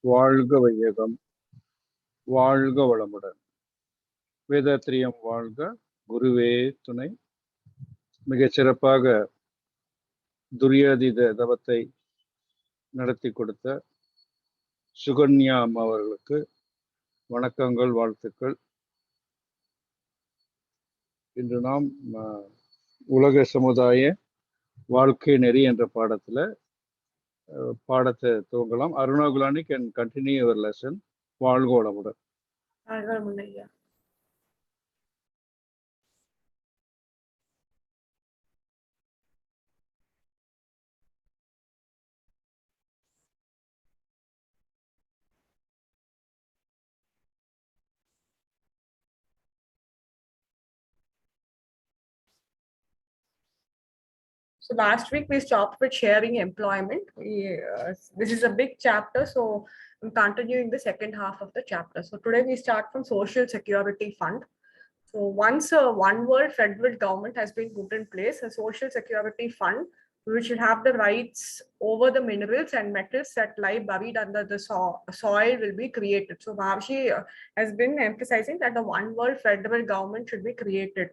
வாழ்க வையகம், வாழ்க வளமுடன். வேதாத்திரியம் வாழ்க, குருவே துணை. மிகச் சிறப்பாக துரியாதீத தவத்தை நடத்தி கொடுத்த சுகன்யா அம்மா அவர்களுக்கு வணக்கங்கள், வாழ்த்துக்கள். இன்று நாம் உலக சமுதாய வாழ்க்கை நெறி என்ற பாடத்தை துவங்கலாம். Aruna Kulani can continue your lesson. வாழ்க வளமுடன். So last week we stopped with sharing employment. This is a big chapter, so I'm continuing the second half of the chapter. So today we start from Social Security Fund. So once a one world federal government has been put in place, a Social Security Fund which will have the rights over the minerals and metals that lie buried under the soil will be created. So Vazhi has been emphasizing that the one world federal government should be created.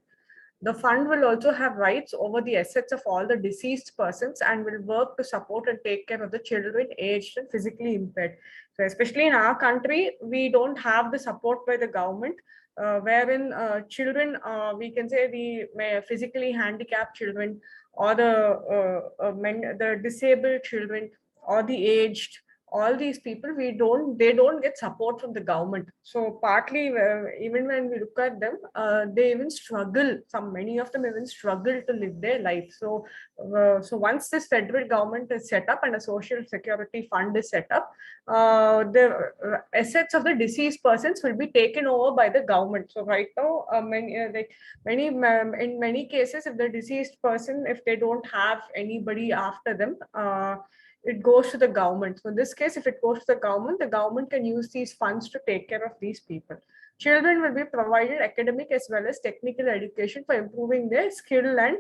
The fund will also have rights over the assets of all the deceased persons and will work to support and take care of the children aged and physically impaired. So especially in our country, we don't have the support by the government, wherein children, we can say the physically handicapped children or the disabled children or the aged, all these people, they don't get support from the government. So partly, even when we look at them, they even struggle. Many of them even struggle to live their life. So once this federal government is set up and a social security fund is set up, the assets of the deceased persons will be taken over by the government. So right now, in many cases, if the deceased person, if they don't have anybody after them, it goes to the government. So in this case, if it goes to the government can use these funds to take care of these people. Children will be provided academic as well as technical education for improving their skill and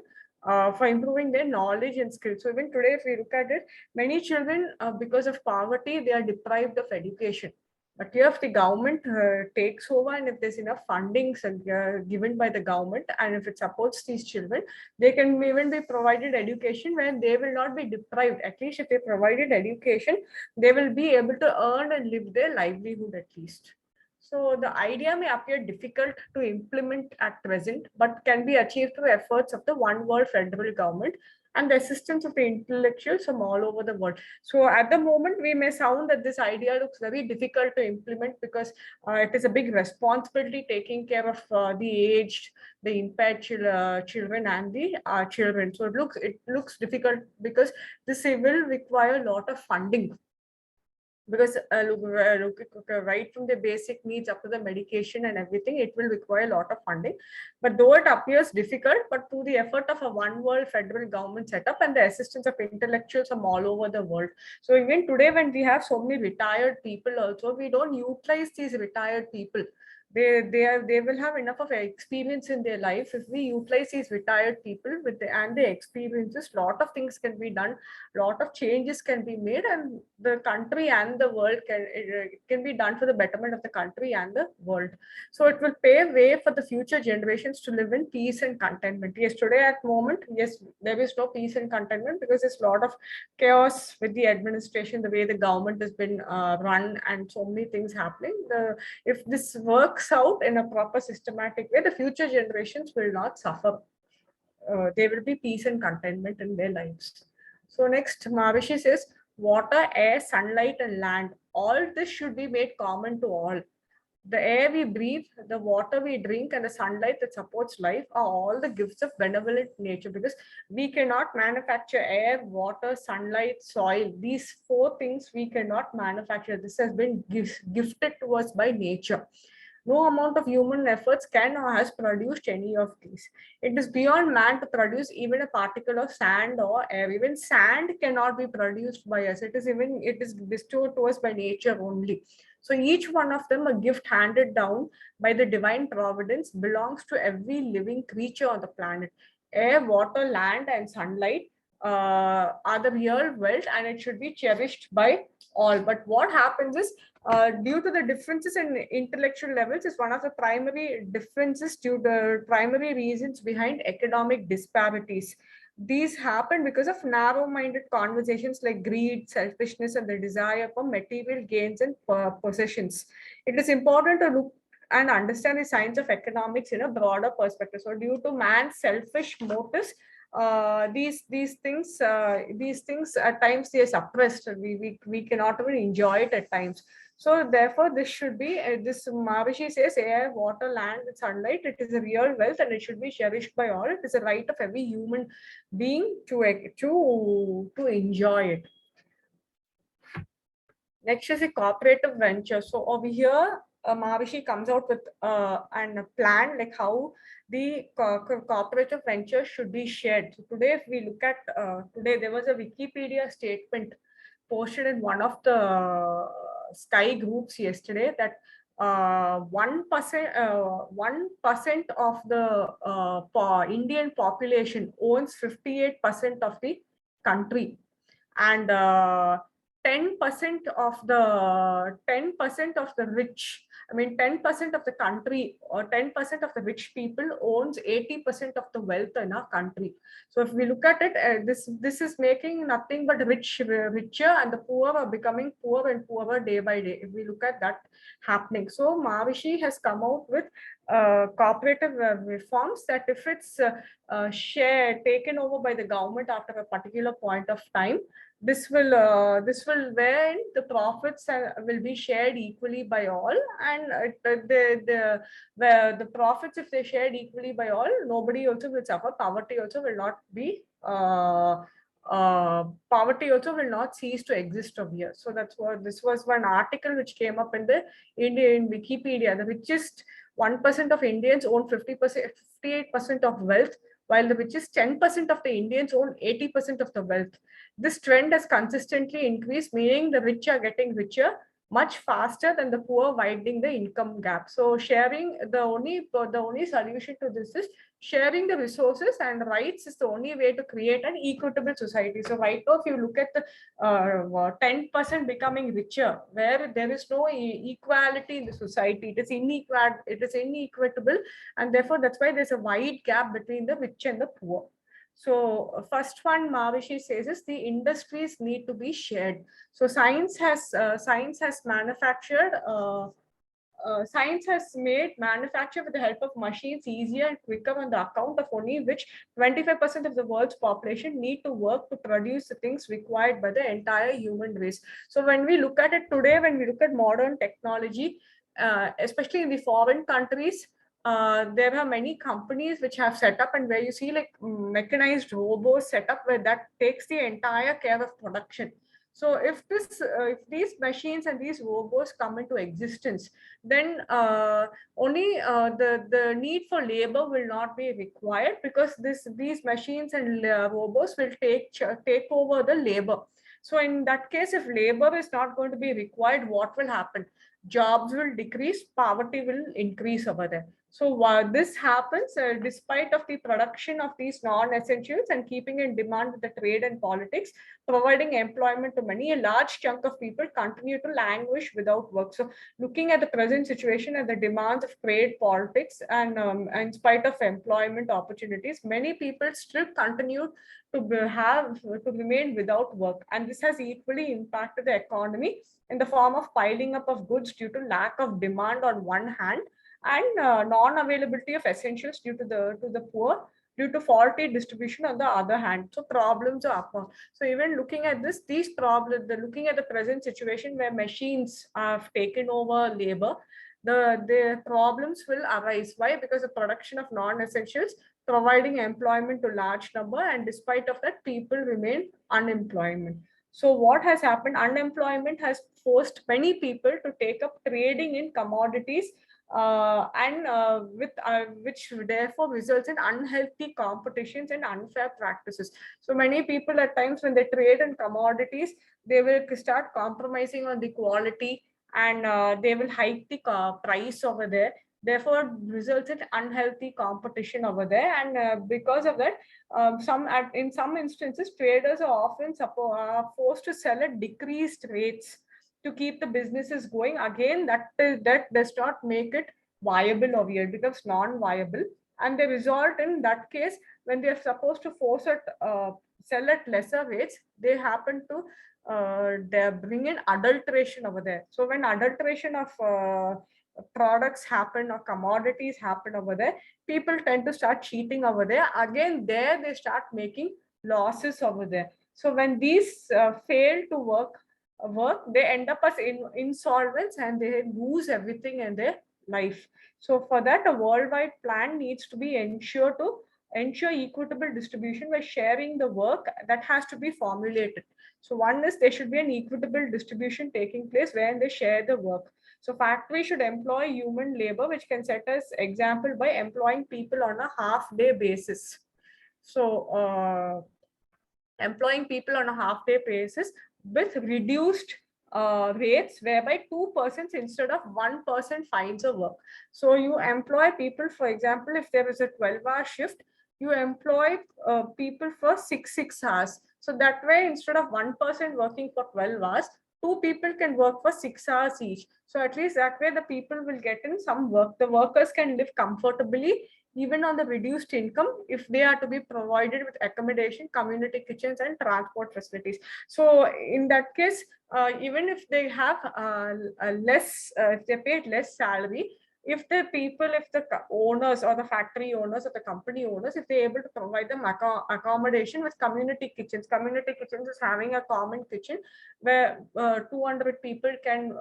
for improving their knowledge and skills. So even today, if we look at it, many children, because of poverty, they are deprived of education. But here, if the government takes over and if there's enough funding given by the government and if it supports these children, they can even be provided education where they will not be deprived. At least if they provided education, they will be able to earn and live their livelihood at least. So the idea may appear difficult to implement at present, but can be achieved through efforts of the one world federal government and the assistance of the intellectuals from all over the world. So at the moment, we may sound that this idea looks very difficult to implement because it is a big responsibility taking care of the aged, the impaired children and the children. So it looks difficult because this will require a lot of funding. Because right from the basic needs up to the medication and everything, it will require a lot of funding. But though it appears difficult, but through the effort of a one world federal government setup and the assistance of intellectuals from all over the world. So even today, when we have so many retired people also, we don't utilize these retired people. They will have enough of experience in their life. If we utilize these retired people and their experiences, lot of things can be done, lot of changes can be made, and the country and the world can be done for the betterment of the country and the world. So it will pave way for the future generations to live in peace and contentment. Yes, today at moment, yes, there is no peace and contentment because there's a lot of chaos with the administration, the way the government has been run, and so many things happening. If this works out in a proper systematic way, the future generations will not suffer. There will be peace and contentment in their lives. So next, Maharishi says, water, air, sunlight, and land, all this should be made common to all. The air we breathe, the water we drink, and the sunlight that supports life are all the gifts of benevolent nature, because we cannot manufacture air, water, sunlight, soil. These four things we cannot manufacture. This has been gifted to us by nature. No amount of human efforts can or has produced any of these. It is beyond man to produce even a particle of sand or air. Even sand cannot be produced by us. It is bestowed to us by nature only. So each one of them, a gift handed down by the divine providence, belongs to every living creature on the planet. Air, water, land, and sunlight are the real wealth, and it should be cherished by all. But what happens is, due to the differences in intellectual levels, is one of the primary differences due to primary reasons behind economic disparities. These happen because of narrow-minded conversations like greed, selfishness, and the desire for material gains and possessions. It is important to look and understand the science of economics in a broader perspective. So due to man's selfish motives, these things at times they are suppressed. We cannot even enjoy it at times. So therefore this should be this Maharishi says air, water, land and sunlight, it is a real wealth and it should be cherished by all. It is a right of every human being to enjoy it. Next is a cooperative venture. So over here Maharishi comes out with a plan like how the cooperative venture should be shared. So today, if we look at today, there was a Wikipedia statement posted in one of the Sky groups yesterday that 1% of the Indian population owns 58% of the country, and 10% of the rich, I mean 10% of the country or 10% of the rich people owns 80% of the wealth in our country. So if we look at it, this is making nothing but richer, and the poor are becoming poorer and poorer day by day, if we look at that happening. So Maharishi has come out with cooperative reforms that if it's taken over by the government after a particular point of time, this will where the profits will be shared equally by all, and the profits, if they shared equally by all, nobody also will suffer. Poverty also will not be poverty also will not cease to exist over here. So that's what this was, one article which came up in the Indian Wikipedia. The richest 1% of Indians own 58% of wealth, while the richest 10% of the Indians own 80% of the wealth. This trend has consistently increased, meaning the rich are getting richer much faster than the poor, widening the income gap. So sharing, the only solution to this is sharing the resources and rights is the only way to create an equitable society. So right now, if you look at the 10% becoming richer, where there is no equality in the society, it is inequitable, and therefore that's why there's a wide gap between the rich and the poor. So first one Maharishi says is the industries need to be shared. So science has manufactured science has made manufacture with the help of machines easier and quicker, on the account of only which 25% of the world's population need to work to produce the things required by the entire human race. So when we look at it today, when we look at modern technology, especially in the foreign countries, there are many companies which have set up, and where you see like mechanized robots set up, where that takes the entire care of production. So if these machines and these robots come into existence, then only the need for labor will not be required, because these machines and robots will take over the labor. So in that case, if labor is not going to be required, what will happen? Jobs will decrease, poverty will increase over there. So while this happens, despite of the production of these non-essentials and keeping in demand with the trade and politics, providing employment to many, a large chunk of people continue to languish without work. So looking at the present situation and the demands of trade, politics, and in spite of employment opportunities, many people still continue to remain without work. And this has equally impacted the economy in the form of piling up of goods due to lack of demand on one hand, and non-availability of essentials due to the poor, due to faulty distribution on the other hand. So problems are up. So even looking at these problems, looking at the present situation where machines have taken over labor, the problems will arise. Why? Because the production of non-essentials providing employment to large number, and despite of that, people remain unemployment. So what has happened? Unemployment has forced many people to take up trading in commodities, which therefore results in unhealthy competitions and unfair practices. So many people at times when they trade in commodities, they will start compromising on the quality, and they will hike the price over there. therefore results in unhealthy competition over there. And because of that, in some instances, traders are often forced to sell at decreased rates to keep the businesses going. Again, that does not make it viable over here. It becomes non-viable, and they result in that case when they are supposed to force it sell at lesser rates, they happen to they bring in adulteration over there. So when adulteration of products happen or commodities happen over there, people tend to start cheating over there. Again, there they start making losses over there. So when these fail to work, they end up as insolvents, and they lose everything in their life. So for that, a worldwide plan needs to be ensured to ensure equitable distribution by sharing the work that has to be formulated. So one is there should be an equitable distribution taking place where they share the work. So factory should employ human labor, which can set as example by employing people on a half-day basis. So employing people on a half-day basis with reduced rates, whereby 2% instead of 1% finds a work. So you employ people, for example, if there is a 12-hour shift, you employ people for 6 hours. So that way, instead of 1% working for 12 hours, 2 people can work for 6 hours each. So at least that way the people will get in some work. The workers can live comfortably even on the reduced income if they are to be provided with accommodation, community kitchens, and transport facilities. So in that case, even if they have if they paid less salary, if the owners or the factory owners or the company owners, if they're able to provide them accommodation with community kitchens is having a common kitchen where 200 people can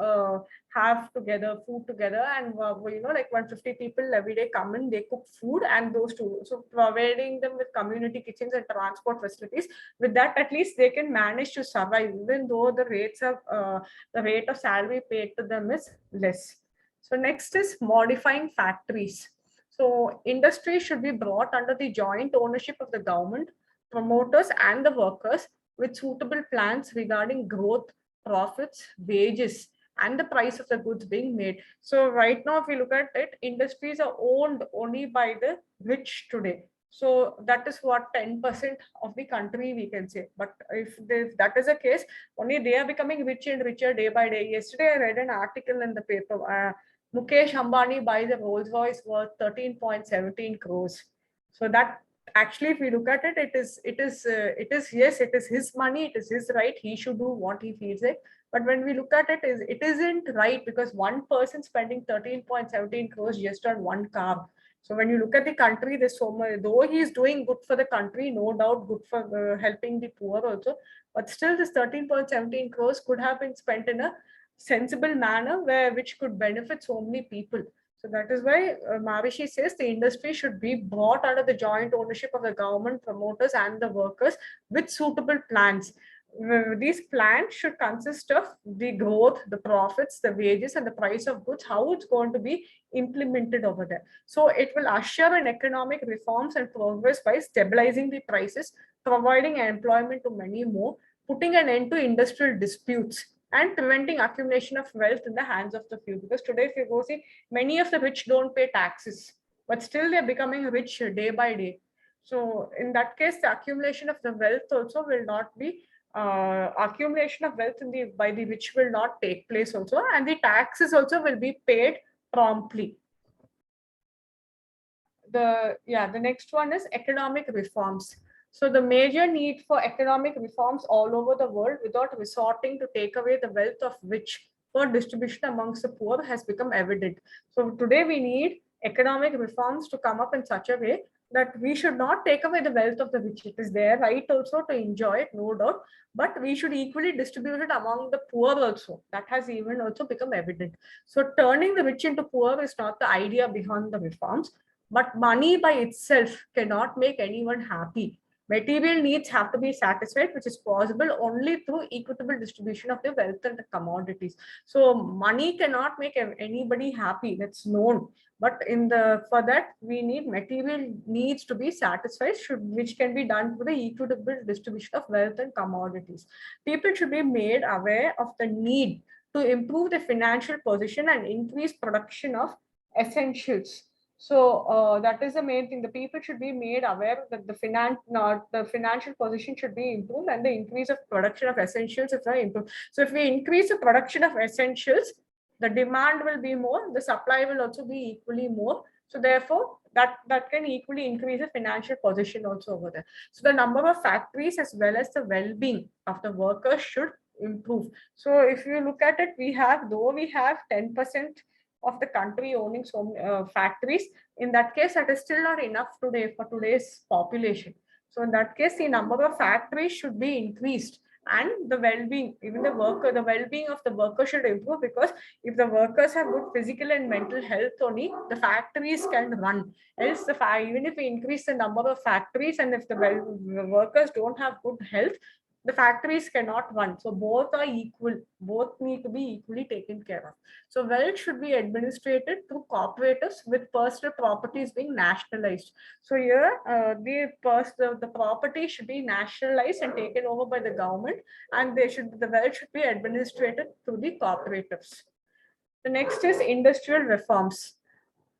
have food together, and like 150 people every day come in, they cook food, and those two, so providing them with community kitchens and transport facilities. With that, at least they can manage to survive, even though the rate of salary paid to them is less. So next is modifying factories. So industry should be brought under the joint ownership of the government, promoters, and the workers, with suitable plans regarding growth, profits, wages, and the price of the goods being made. So right now, if we look at it, industries are owned only by the rich today. So that is what 10% of the country we can say. But if that is the case, only they are becoming richer and richer day by day. Yesterday, I read an article in the paper. Mukesh Ambani buys a Rolls Royce worth 13.17 crores. So that actually, if we look at it, it is yes, it is his money, it is his right. He should do what he feels like. But when we look at it, it isn't right, because one person spending 13.17 crores just on one car. So when you look at the country, there's so much, though he is doing good for the country, no doubt good for helping the poor also, but still this 13.17 crores could have been spent in a sensible manner which could benefit so many people. So that is why Mavishi says the industry should be brought under the joint ownership of the government, promoters, and the workers with suitable plans. These plans should consist of the growth, the profits, the wages, and the price of goods, how it's going to be implemented over there. So it will usher in economic reforms and progress by stabilizing the prices, providing employment to many more, putting an end to industrial disputes, and preventing accumulation of wealth in the hands of the few. Because today, if you go see, many of the rich don't pay taxes, but still they're becoming rich day by day. So in that case, the accumulation of the wealth also will not be accumulation of wealth by the rich will not take place also, and the taxes also will be paid promptly. The next one is economic reforms. So the major need for economic reforms all over the world without resorting to take away the wealth of rich for distribution amongst the poor has become evident. So today we need economic reforms to come up in such a way that we should not take away the wealth of the rich. It is their right also to enjoy it, no doubt, but we should equally distribute it among the poor also. That has even also become evident. So turning the rich into poor is not the idea behind the reforms, but money by itself cannot make anyone happy. Material needs have to be satisfied, which is possible only through equitable distribution of the wealth and the commodities. So money cannot make anybody happy, that's known. But for that, we need material needs to be satisfied, which can be done through the equitable distribution of wealth and commodities. People should be made aware of the need to improve the financial position and increase production of essentials. So that is the main thing. The people should be made aware that the financial position should be improved, and the increase of production of essentials is improved. So if we increase the production of essentials, the demand will be more, the supply will also be equally more. So therefore, that can equally increase the financial position also over there. So the number of factories as well as the well-being of the workers should improve. So if you look at it, we have 10% of the country owning factories. In that case, that is still not enough today for today's population. So in that case, the number of factories should be increased, and the well-being, even the well-being of the worker should improve, because if the workers have good physical and mental health only, the factories can run. Else, even if we increase the number of factories, and if the workers don't have good health, the factories cannot run. So both are equal, both need to be equally taken care of. So wealth should be administrated through cooperatives, with personal properties being nationalized. So here the property should be nationalized and taken over by the government, and the wealth should be administrated through the cooperatives. The next is industrial reforms.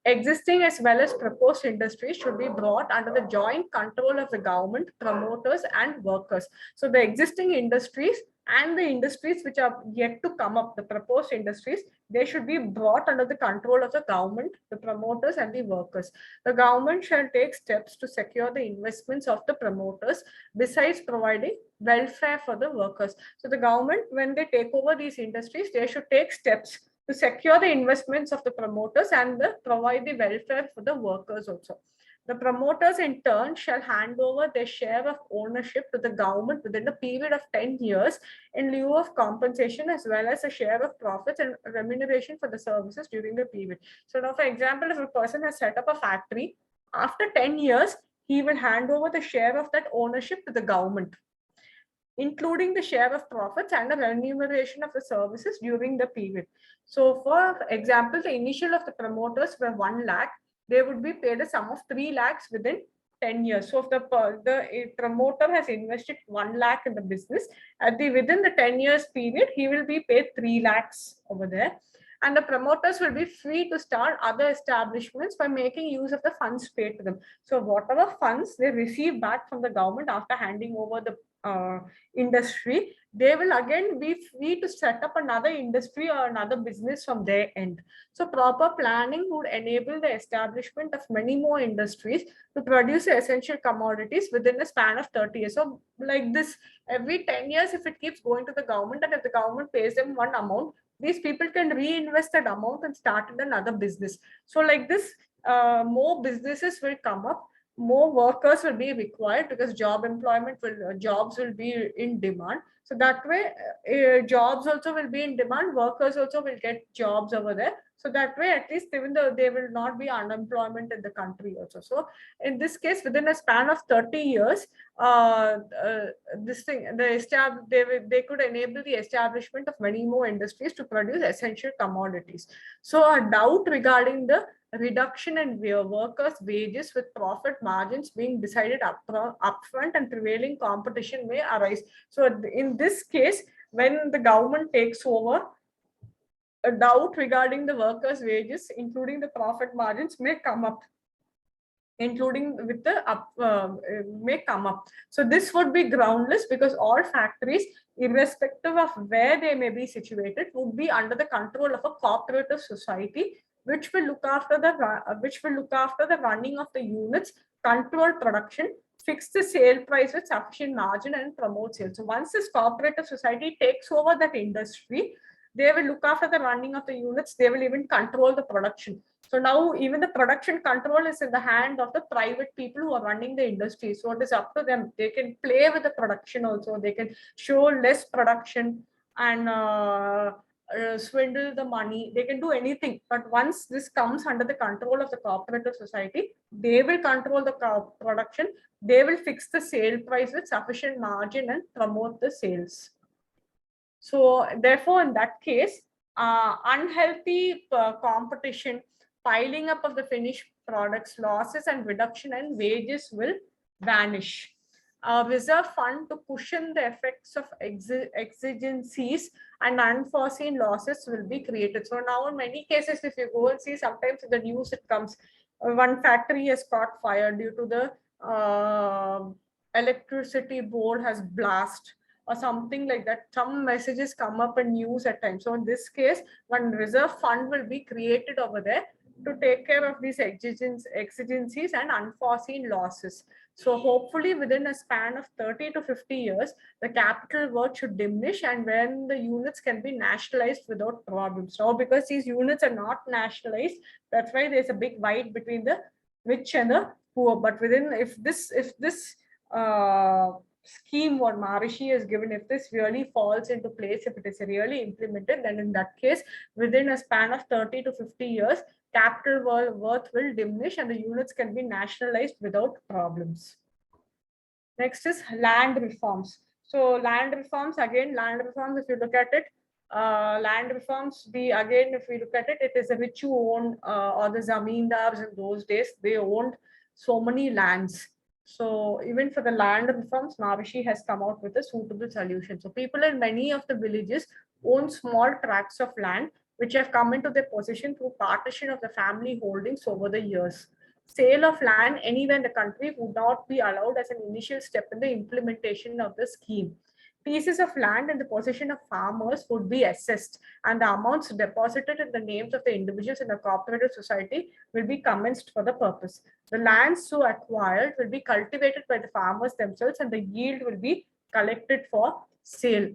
Existing as well as proposed industries should be brought under the joint control of the government, promoters, and workers. So the existing industries and the industries which are yet to come up, the proposed industries, they should be brought under the control of the government, the promoters, and the workers. The government shall take steps to secure the investments of the promoters, besides providing welfare for the workers. So the government, when they take over these industries, they should take steps to secure the investments of the promoters and provide the welfare for the workers also. The promoters in turn shall hand over their share of ownership to the government within a period of 10 years in lieu of compensation, as well as a share of profits and remuneration for the services during the period. So now, for example, if a person has set up a factory, after 10 years, he will hand over the share of that ownership to the government, including the share of profits and the remuneration of the services during the period. So for example, the initial of the promoters were 1 lakh, they would be paid a sum of 3 lakhs within 10 years. So if the promoter has invested 1 lakh in the business, within the 10 years period, he will be paid 3 lakhs over there. And the promoters will be free to start other establishments by making use of the funds paid to them. So whatever funds they receive back from the government after handing over the industry, they will again be free to set up another industry or another business from their end. So proper planning would enable the establishment of many more industries to produce essential commodities within a span of 30 years. So like this, every 10 years, if it keeps going to the government, and if the government pays them one amount, these people can reinvest that amount and start another business. So like this, more businesses will come up, more workers will be required, because jobs will be in demand. So that way, jobs also will be in demand, workers also will get jobs over there. So that way, at least even though there will not be unemployment in the country also. So in this case, within a span of 30 years, they could enable the establishment of many more industries to produce essential commodities. So a doubt regarding the reduction in workers' wages, with profit margins being decided upfront and prevailing competition, may arise. So in this case, when the government takes over, a doubt regarding the workers' wages, including the profit margins, may come up, may come up. So this would be groundless, because all factories, irrespective of where they may be situated, would be under the control of a cooperative society, which will look after the running of the units, control production, fix the sale price with sufficient margin, and promote sales. So once this cooperative society takes over that industry, they will look after the running of the units. They will even control the production. So now even the production control is in the hand of the private people who are running the industry. So it is up to them. They can play with the production also. They can show less production and swindle the money. They can do anything. But once this comes under the control of the cooperative society, they will control the production. They will fix the sale price with sufficient margin and promote the sales. So therefore, in that case, unhealthy competition, piling up of the finished products, losses and reduction in wages will vanish. a reserve fund to cushion the effects of exigencies and unforeseen losses will be created. So now in many cases, if you go and see, sometimes in the news it comes, one factory has caught fire due to the electricity board has blast or something like that. Some messages come up in news at times. So in this case, one reserve fund will be created over there to take care of these exigencies and unforeseen losses. So hopefully within a span of 30 to 50 years, the capital worth should diminish, and when the units can be nationalized without problems. So because these units are not nationalized, that's why there's a big fight between the rich and the poor. But within, if this scheme what Maharishi has given, if this really falls into place, if it is really implemented, then in that case, within a span of 30 to 50 years, capital worth will diminish and the units can be nationalized without problems. Next is land reforms. So land reforms, if you look at it, land reforms, if we look at it, it is the rich who own, or the zamindars in those days, they owned so many lands. So even for the land reforms, Maharishi has come out with a suitable solution. So people in many of the villages own small tracts of land which have come into their possession through partition of the family holdings over the years. Sale of land anywhere in the country would not be allowed as an initial step in the implementation of the scheme. Pieces of land in the possession of farmers would be assessed, and the amounts deposited in the names of the individuals in the cooperative society will be commenced for the purpose. The lands so acquired will be cultivated by the farmers themselves, and the yield will be collected for sale.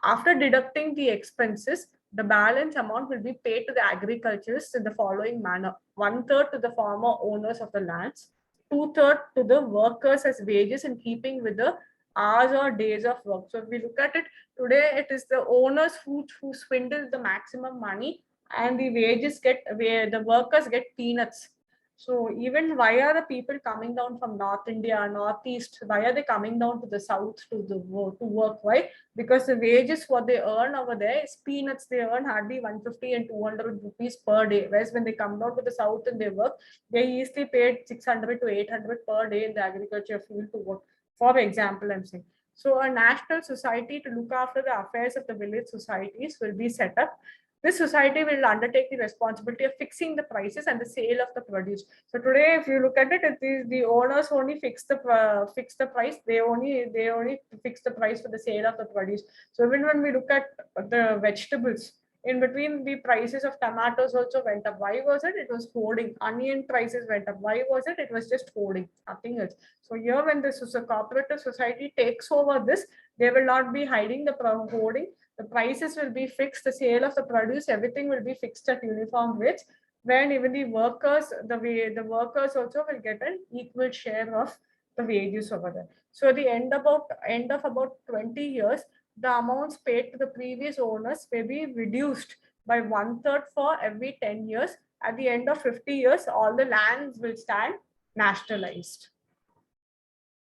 After deducting the expenses, the balance amount will be paid to the agriculturists in the following manner: 1/3 to the former owners of the lands, 2/3 to the workers as wages in keeping with the hours or days of work. So if we look at it today, it is the owners who swindle the maximum money, and the wages get, where the workers get peanuts. So even why are the people coming down from North India, Northeast? Why are they coming down to the South to work? Why? Because the wages what they earn over there is peanuts. They earn hardly 150 and 200 rupees per day. Whereas when they come down to the South and they work, they easily paid 600 to 800 per day in the agriculture field to work. For example, I'm saying. So a national society to look after the affairs of the village societies will be set up. This society will undertake the responsibility of fixing the prices and the sale of the produce. So today, if you look at it, it is the owners only fix the price. They only fix the price for the sale of the produce. So even when we look at the vegetables, in between the prices of tomatoes also went up. Why was it? It was hoarding. Onion prices went up. Why was it? It was just hoarding, nothing else. So here, when the cooperative society takes over this, they will not be hiding the hoarding. The prices will be fixed, the sale of the produce, everything will be fixed at uniform rates, when even the workers, the workers also will get an equal share of the wages over there. So at the end of about 20 years, the amounts paid to the previous owners may be reduced by 1/3 for every 10 years. At the end of 50 years, all the lands will stand nationalized.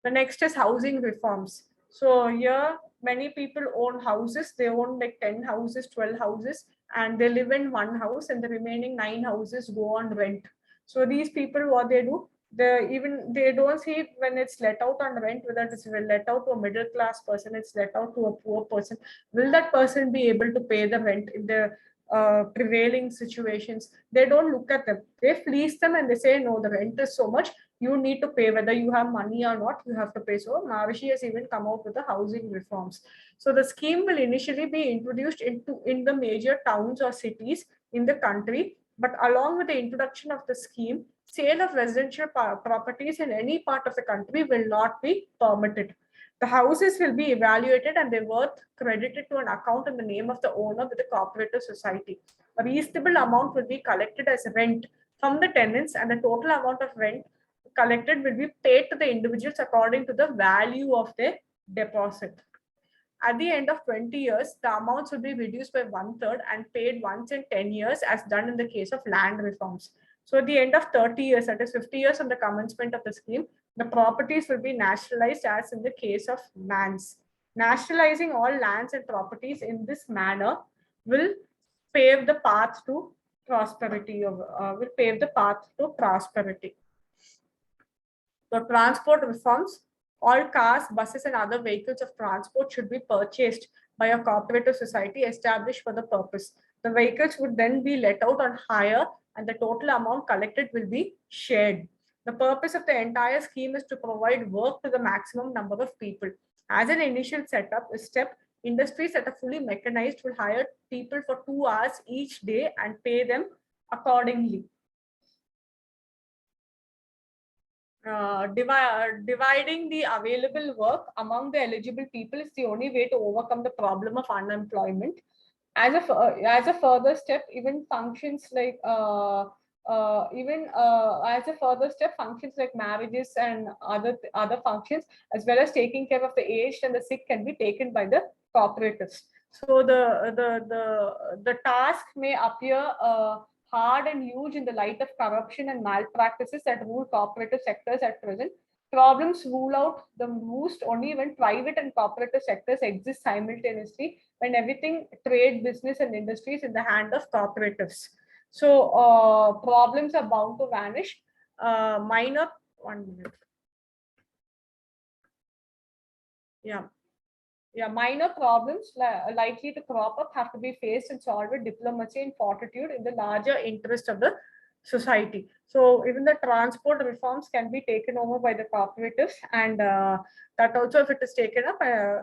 The next is housing reforms. So here, many people own houses. They own like 10 houses, 12 houses, and they live in one house, and the remaining 9 houses go on rent. So these people, what they do, they don't see when it's let out on rent, whether it's let out to a middle class person, it's let out to a poor person. Will that person be able to pay the rent in the prevailing situations? They don't look at them. They fleece them and they say, no, the rent is so much, you need to pay, whether you have money or not, you have to pay. So Maharishi has even come out with the housing reforms. So the scheme will initially be introduced in the major towns or cities in the country, but along with the introduction of the scheme, sale of residential properties in any part of the country will not be permitted. The houses will be evaluated and their worth credited to an account in the name of the owner with the cooperative society. A reasonable amount will be collected as rent from the tenants, and the total amount of rent collected will be paid to the individuals according to the value of their deposit. At the end of 20 years, the amounts will be reduced by 1/3 and paid once in 10 years, as done in the case of land reforms. So at the end of 30 years, that is 50 years from the commencement of the scheme, the properties will be nationalized as in the case of lands. Nationalizing all lands and properties in this manner will pave the path to prosperity. The transport reforms. All cars, buses, and other vehicles of transport should be purchased by a cooperative society established for the purpose. The vehicles would then be let out on hire, and the total amount collected will be shared. The purpose of the entire scheme is to provide work to the maximum number of people. As an initial step, industries that are fully mechanized will hire people for 2 hours each day and pay them accordingly. Dividing the available work among the eligible people is the only way to overcome the problem of unemployment. As a further step, even functions like functions like marriages and other functions, as well as taking care of the aged and the sick, can be taken by the cooperatives. So the task may appear hard and huge in the light of corruption and malpractices that rule cooperative sectors at present. Problems rule out the most only when private and cooperative sectors exist simultaneously, when everything, trade, business, and industry is in the hand of cooperatives. So problems are bound to vanish. Minor, 1 minute. Minor problems likely to crop up have to be faced and solved with diplomacy and fortitude in the larger interest of the society. So even the transport reforms can be taken over by the cooperatives, and that also, if it is taken up,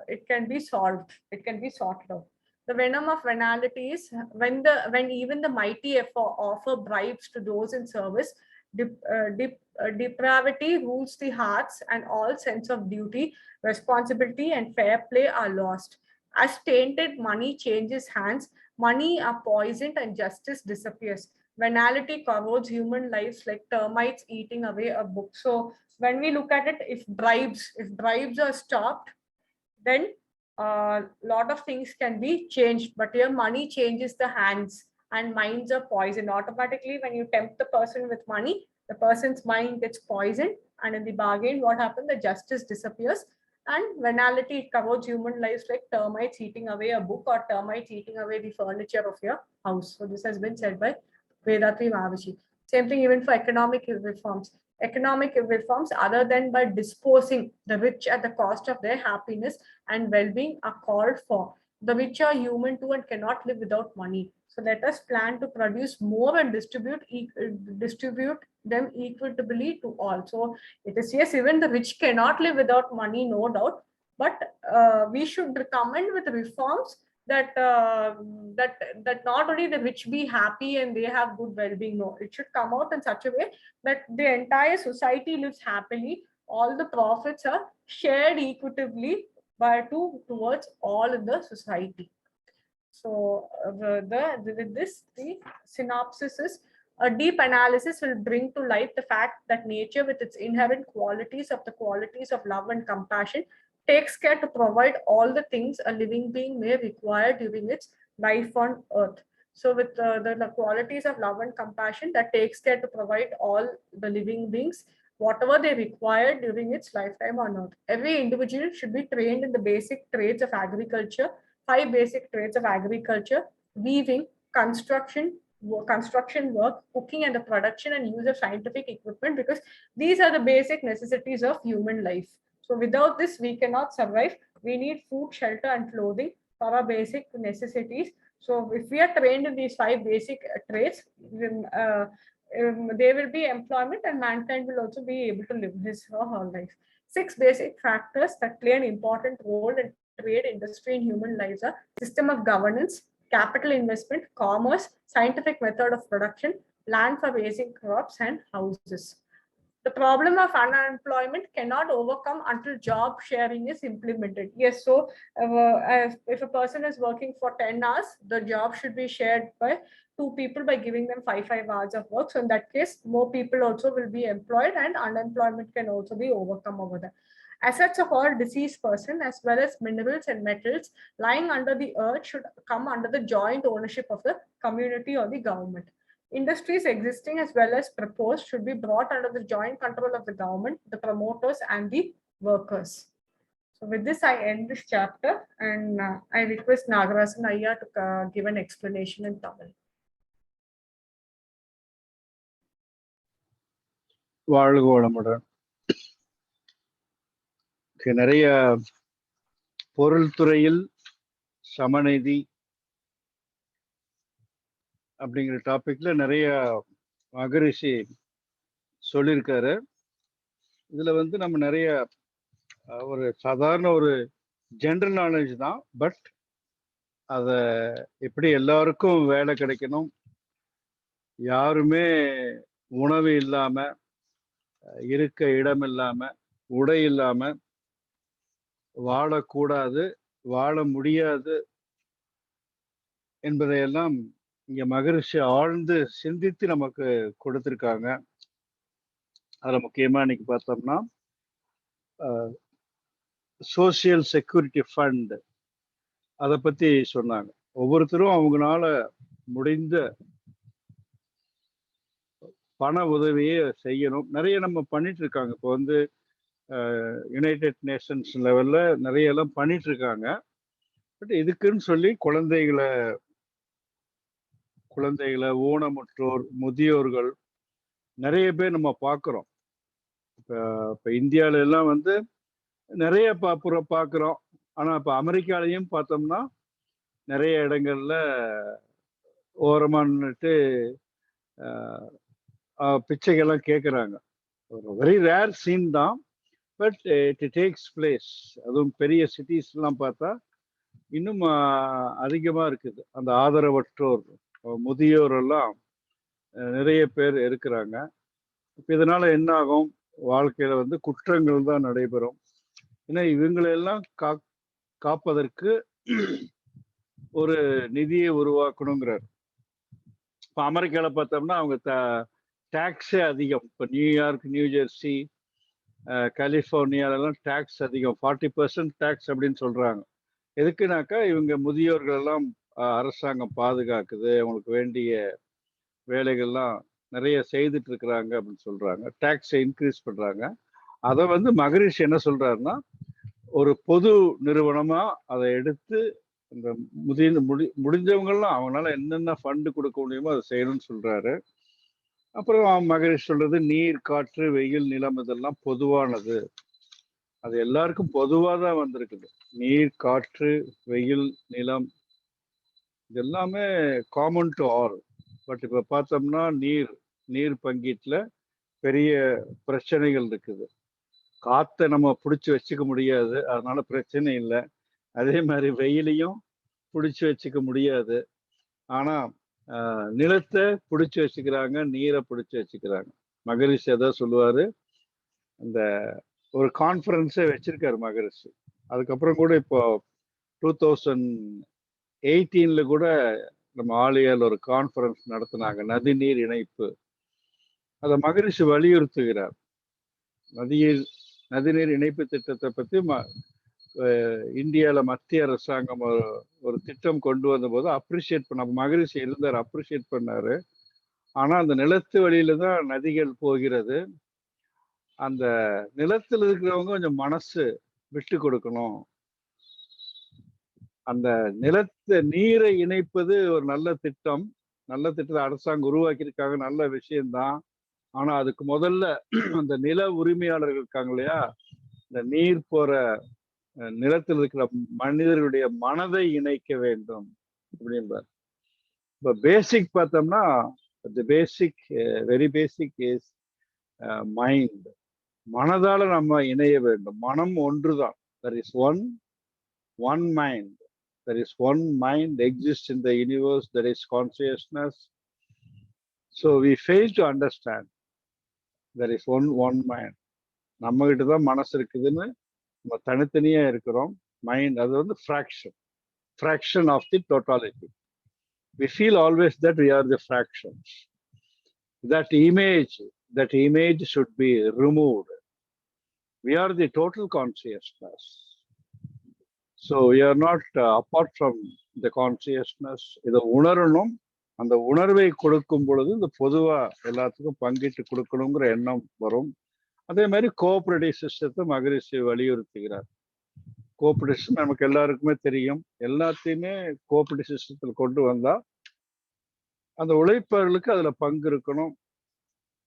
it can be solved. It can be sorted out. The venom of venality is when even the mighty offer bribes to those in service. Depravity rules the hearts, and all sense of duty, responsibility, and fair play are lost. As tainted money changes hands, money are poisoned and justice disappears. Venality corrodes human lives like termites eating away a book. So when we look at it, if bribes are stopped, then a lot of things can be changed. But your money changes the hands, and minds are poisoned. Automatically, when you tempt the person with money, the person's mind gets poisoned, and in the bargain, what happens? The justice disappears. And venality, it corrodes human lives like termites eating away a book, or termites eating away the furniture of your house. So this has been said by Vazhji. Same thing even for economic reforms. Economic reforms, other than by disposing the rich at the cost of their happiness and well-being, are called for. The rich are human too and cannot live without money. So let us plan to produce more and distribute them equitably to all. So it is, yes, even the rich cannot live without money, no doubt, but we should recommend with reforms that not only the rich be happy and they have good well-being. No, it should come out in such a way that the entire society lives happily. All the profits are shared equitably towards all in the society. So with this, the synopsis is: a deep analysis will bring to light the fact that nature, with its inherent qualities of love and compassion, takes care to provide all the things a living being may require during its life on earth. So with the qualities of love and compassion, that takes care to provide all the living beings whatever they require during its lifetime on earth. Every individual should be trained in the basic trades of agriculture, 5 basic trades of agriculture: weaving, construction work, cooking, and the production and use of scientific equipment, because these are the basic necessities of human life. So without this, we cannot survive. We need food, shelter, and clothing for our basic necessities. So if we are trained in these 5 basic trades, then there will be employment, and mankind will also be able to live his or her life. 6 basic factors that play an important role in trade, industry, and human lives are system of governance, capital investment, commerce, scientific method of production, land for raising crops, and houses. The problem of unemployment cannot overcome until job sharing is implemented. Yes, so if a person is working for 10 hours, the job should be shared by 2 people by giving them 5 hours of work. So in that case, more people also will be employed, and unemployment can also be overcome over there. Assets of all deceased person, as well as minerals and metals lying under the earth, should come under the joint ownership of the community or the government. Industries existing as well as proposed should be brought under the joint control of the government, the promoters, and the workers. So with this, I end this chapter, and I request Nagarajan Ayya to give an explanation in Tamil. வாழ்க வளமுடன். நிறைய பொருள் துறையில் சமநிதி அப்படிங்கிற டாபிக்ல நிறைய மகரிஷி சொல்லியிருக்காரு. இதுல வந்து நம்ம நிறைய ஒரு சாதாரண ஒரு ஜென்ரல் நாலேஜ் தான். பட் அத எப்படி எல்லாருக்கும் வேலை கிடைக்கணும், யாருமே உணவு இல்லாம, இருக்க இடம் இல்லாம, உடை இல்லாம வாழக்கூடாது, வாழ முடியாது என்பதையெல்லாம் இங்க மகரிஷி ஆழ்ந்து சிந்தித்து நமக்கு கொடுத்திருக்காங்க. அதுல முக்கியமா இன்னைக்கு பார்த்தோம்னா சோசியல் செக்யூரிட்டி ஃபண்ட் அதை பத்தி சொன்னாங்க. ஒவ்வொருத்தரும் அவங்களால முடிந்த பண உதவியை செய்யணும். நிறைய நம்ம பண்ணிட்டு இருக்காங்க. இப்போ வந்து யுனைடெட் நேஷன்ஸ் லெவல்ல நிறைய எல்லாம் பண்ணிட்டு இருக்காங்க. பட் இதுக்குன்னு சொல்லி குழந்தைகளை ஊனமுற்றோர், முதியோர்கள் நிறைய பேர் நம்ம பார்க்குறோம். இப்போ இந்தியாவில எல்லாம் வந்து நிறைய பார்க்குறோம். ஆனால் இப்போ அமெரிக்காலையும் பார்த்தோம்னா நிறைய இடங்கள்ல ஓரமா நின்றுட்டு பிச்சைகள்லாம் கேட்குறாங்க. ஒரு வெரி ரேர் சீன் தான். But it takes place. அதுவும் பெரிய சிட்டிஸ்லாம் பார்த்தா இன்னும் அதிகமாக இருக்குது. அந்த ஆதரவற்றோர், முதியோர் எல்லாம் நிறைய பேர் இருக்கிறாங்க. இப்போ இதனால என்ன ஆகும், வாழ்க்கையில வந்து குற்றங்கள் தான் நடைபெறும். ஏன்னா இவங்களெல்லாம் காப்பதற்கு ஒரு நிதியை உருவாக்கணுங்கிறார். இப்போ அமெரிக்காவில் பார்த்தோம்னா அவங்க டேக்ஸே அதிகம். இப்போ நியூயார்க், நியூ ஜெர்சி, கலிஃபோர்னியாலெல்லாம் டேக்ஸ் அதிகம். 40% டேக்ஸ் அப்படின்னு சொல்றாங்க. எதுக்குனாக்கா இவங்க முதியோர்கள் எல்லாம் அரசாங்கம் பாதுகாக்குது, அவங்களுக்கு வேண்டிய வேலைகள்லாம் நிறைய செய்துட்டு இருக்கிறாங்க அப்படின்னு சொல்றாங்க. டேக்ஸை இன்க்ரீஸ் பண்றாங்க. அதை வந்து மகரிஷி என்ன சொல்றாருன்னா, ஒரு பொது நிறுவனமா அதை எடுத்து இந்த முடிஞ்சவங்கெல்லாம் அவங்களால என்னென்ன ஃபண்டு கொடுக்க முடியுமோ அதை செய்யணும்னு சொல்றாரு. அப்புறம் மகரிஷி சொல்றது, நீர், காற்று, வெயில், நிலம் இதெல்லாம் பொதுவானது. அது எல்லாருக்கும் பொதுவாக தான் வந்திருக்குது. நீர், காற்று, வெயில், நிலம் இது எல்லாமே காமன் டு ஆல். பட் இப்போ பார்த்தோம்னா நீர் பங்கீட்டில் பெரிய பிரச்சனைகள் இருக்குது. காற்றை நம்ம பிடிச்சி வச்சுக்க முடியாது, அதனால பிரச்சனை இல்லை. அதே மாதிரி வெயிலையும் பிடிச்சி வச்சுக்க முடியாது, ஆனால் நிலத்தை பிடிச்சி வச்சுக்கிறாங்க, நீரை பிடிச்சி வச்சுக்கிறாங்க. மகரிஷி எதாவது சொல்லுவார். இந்த ஒரு கான்ஃபரன்ஸே வச்சிருக்காரு மகரிஷி. அதுக்கப்புறம் கூட இப்போ 2018 கூட நம்ம ஆலியால் ஒரு கான்ஃபரன்ஸ் நடத்தினாங்க, நதிநீர் இணைப்பு. அதை மகரிஷி வலியுறுத்துகிறார். நதிநீர் இணைப்பு திட்டத்தை பற்றி இந்தியாவில் மத்திய அரசாங்கம் ஒரு திட்டம் கொண்டு வந்தபோது அப்ரிஷியேட் பண்ண மகரிஷி இருந்தார், அப்ரிஷியேட் பண்ணாரு. ஆனால் அந்த நிலத்து வழியில தான் நதிகள் போகிறது. அந்த நிலத்தில் இருக்கிறவங்க கொஞ்சம் மனசு விட்டு கொடுக்கணும். அந்த நீரை இணைப்பது ஒரு நல்ல திட்டத்தை அரசாங்கம் உருவாக்கியிருக்காங்க, நல்ல விஷயம்தான். ஆனா அதுக்கு முதல்ல அந்த நில உரிமையாளர்கள் இருக்காங்க இல்லையா, இந்த நீர் போற நிலத்தில் இருக்கிற மனிதர்களுடைய மனதை இணைக்க வேண்டும் அப்படின்றார். இப்போ பேசிக் பார்த்தோம்னா, வெரி பேசிக் இஸ் மைண்ட். மனதால நம்ம இணைய வேண்டும். மனம் ஒன்றுதான். there is one mind. There is one mind exists in the universe. There is consciousness. So we fail to understand. There is one mind. நம்ம கிட்ட தான் மனசு இருக்குதுன்னு நம்ம தனித்தனியா இருக்கிறோம். மைண்ட் அது வந்து fraction of the totality. We feel always that we are the fractions. That image should be removed. We are the total consciousness. So we are not apart from the consciousness. இதை உணரணும். அந்த உணர்வை கொடுக்கும் பொழுது இந்த பொதுவா எல்லாத்துக்கும் பங்கிட்டு கொடுக்கணுங்கிற எண்ணம் வரும். அதே மாதிரி கோஆபரேட்டிவ் சிஸ்டத்தை மகரிஷி வலியுறுத்துகிறார். கோஆபரேட்டிவ் சிஸ்டம் நமக்கு எல்லாருக்குமே தெரியும். எல்லாத்தையுமே கோஆபரேட்டிவ் சிஸ்டத்தில் கொண்டு வந்தா அந்த உழைப்பாளர்களுக்கு அதுல பங்கு இருக்கணும்.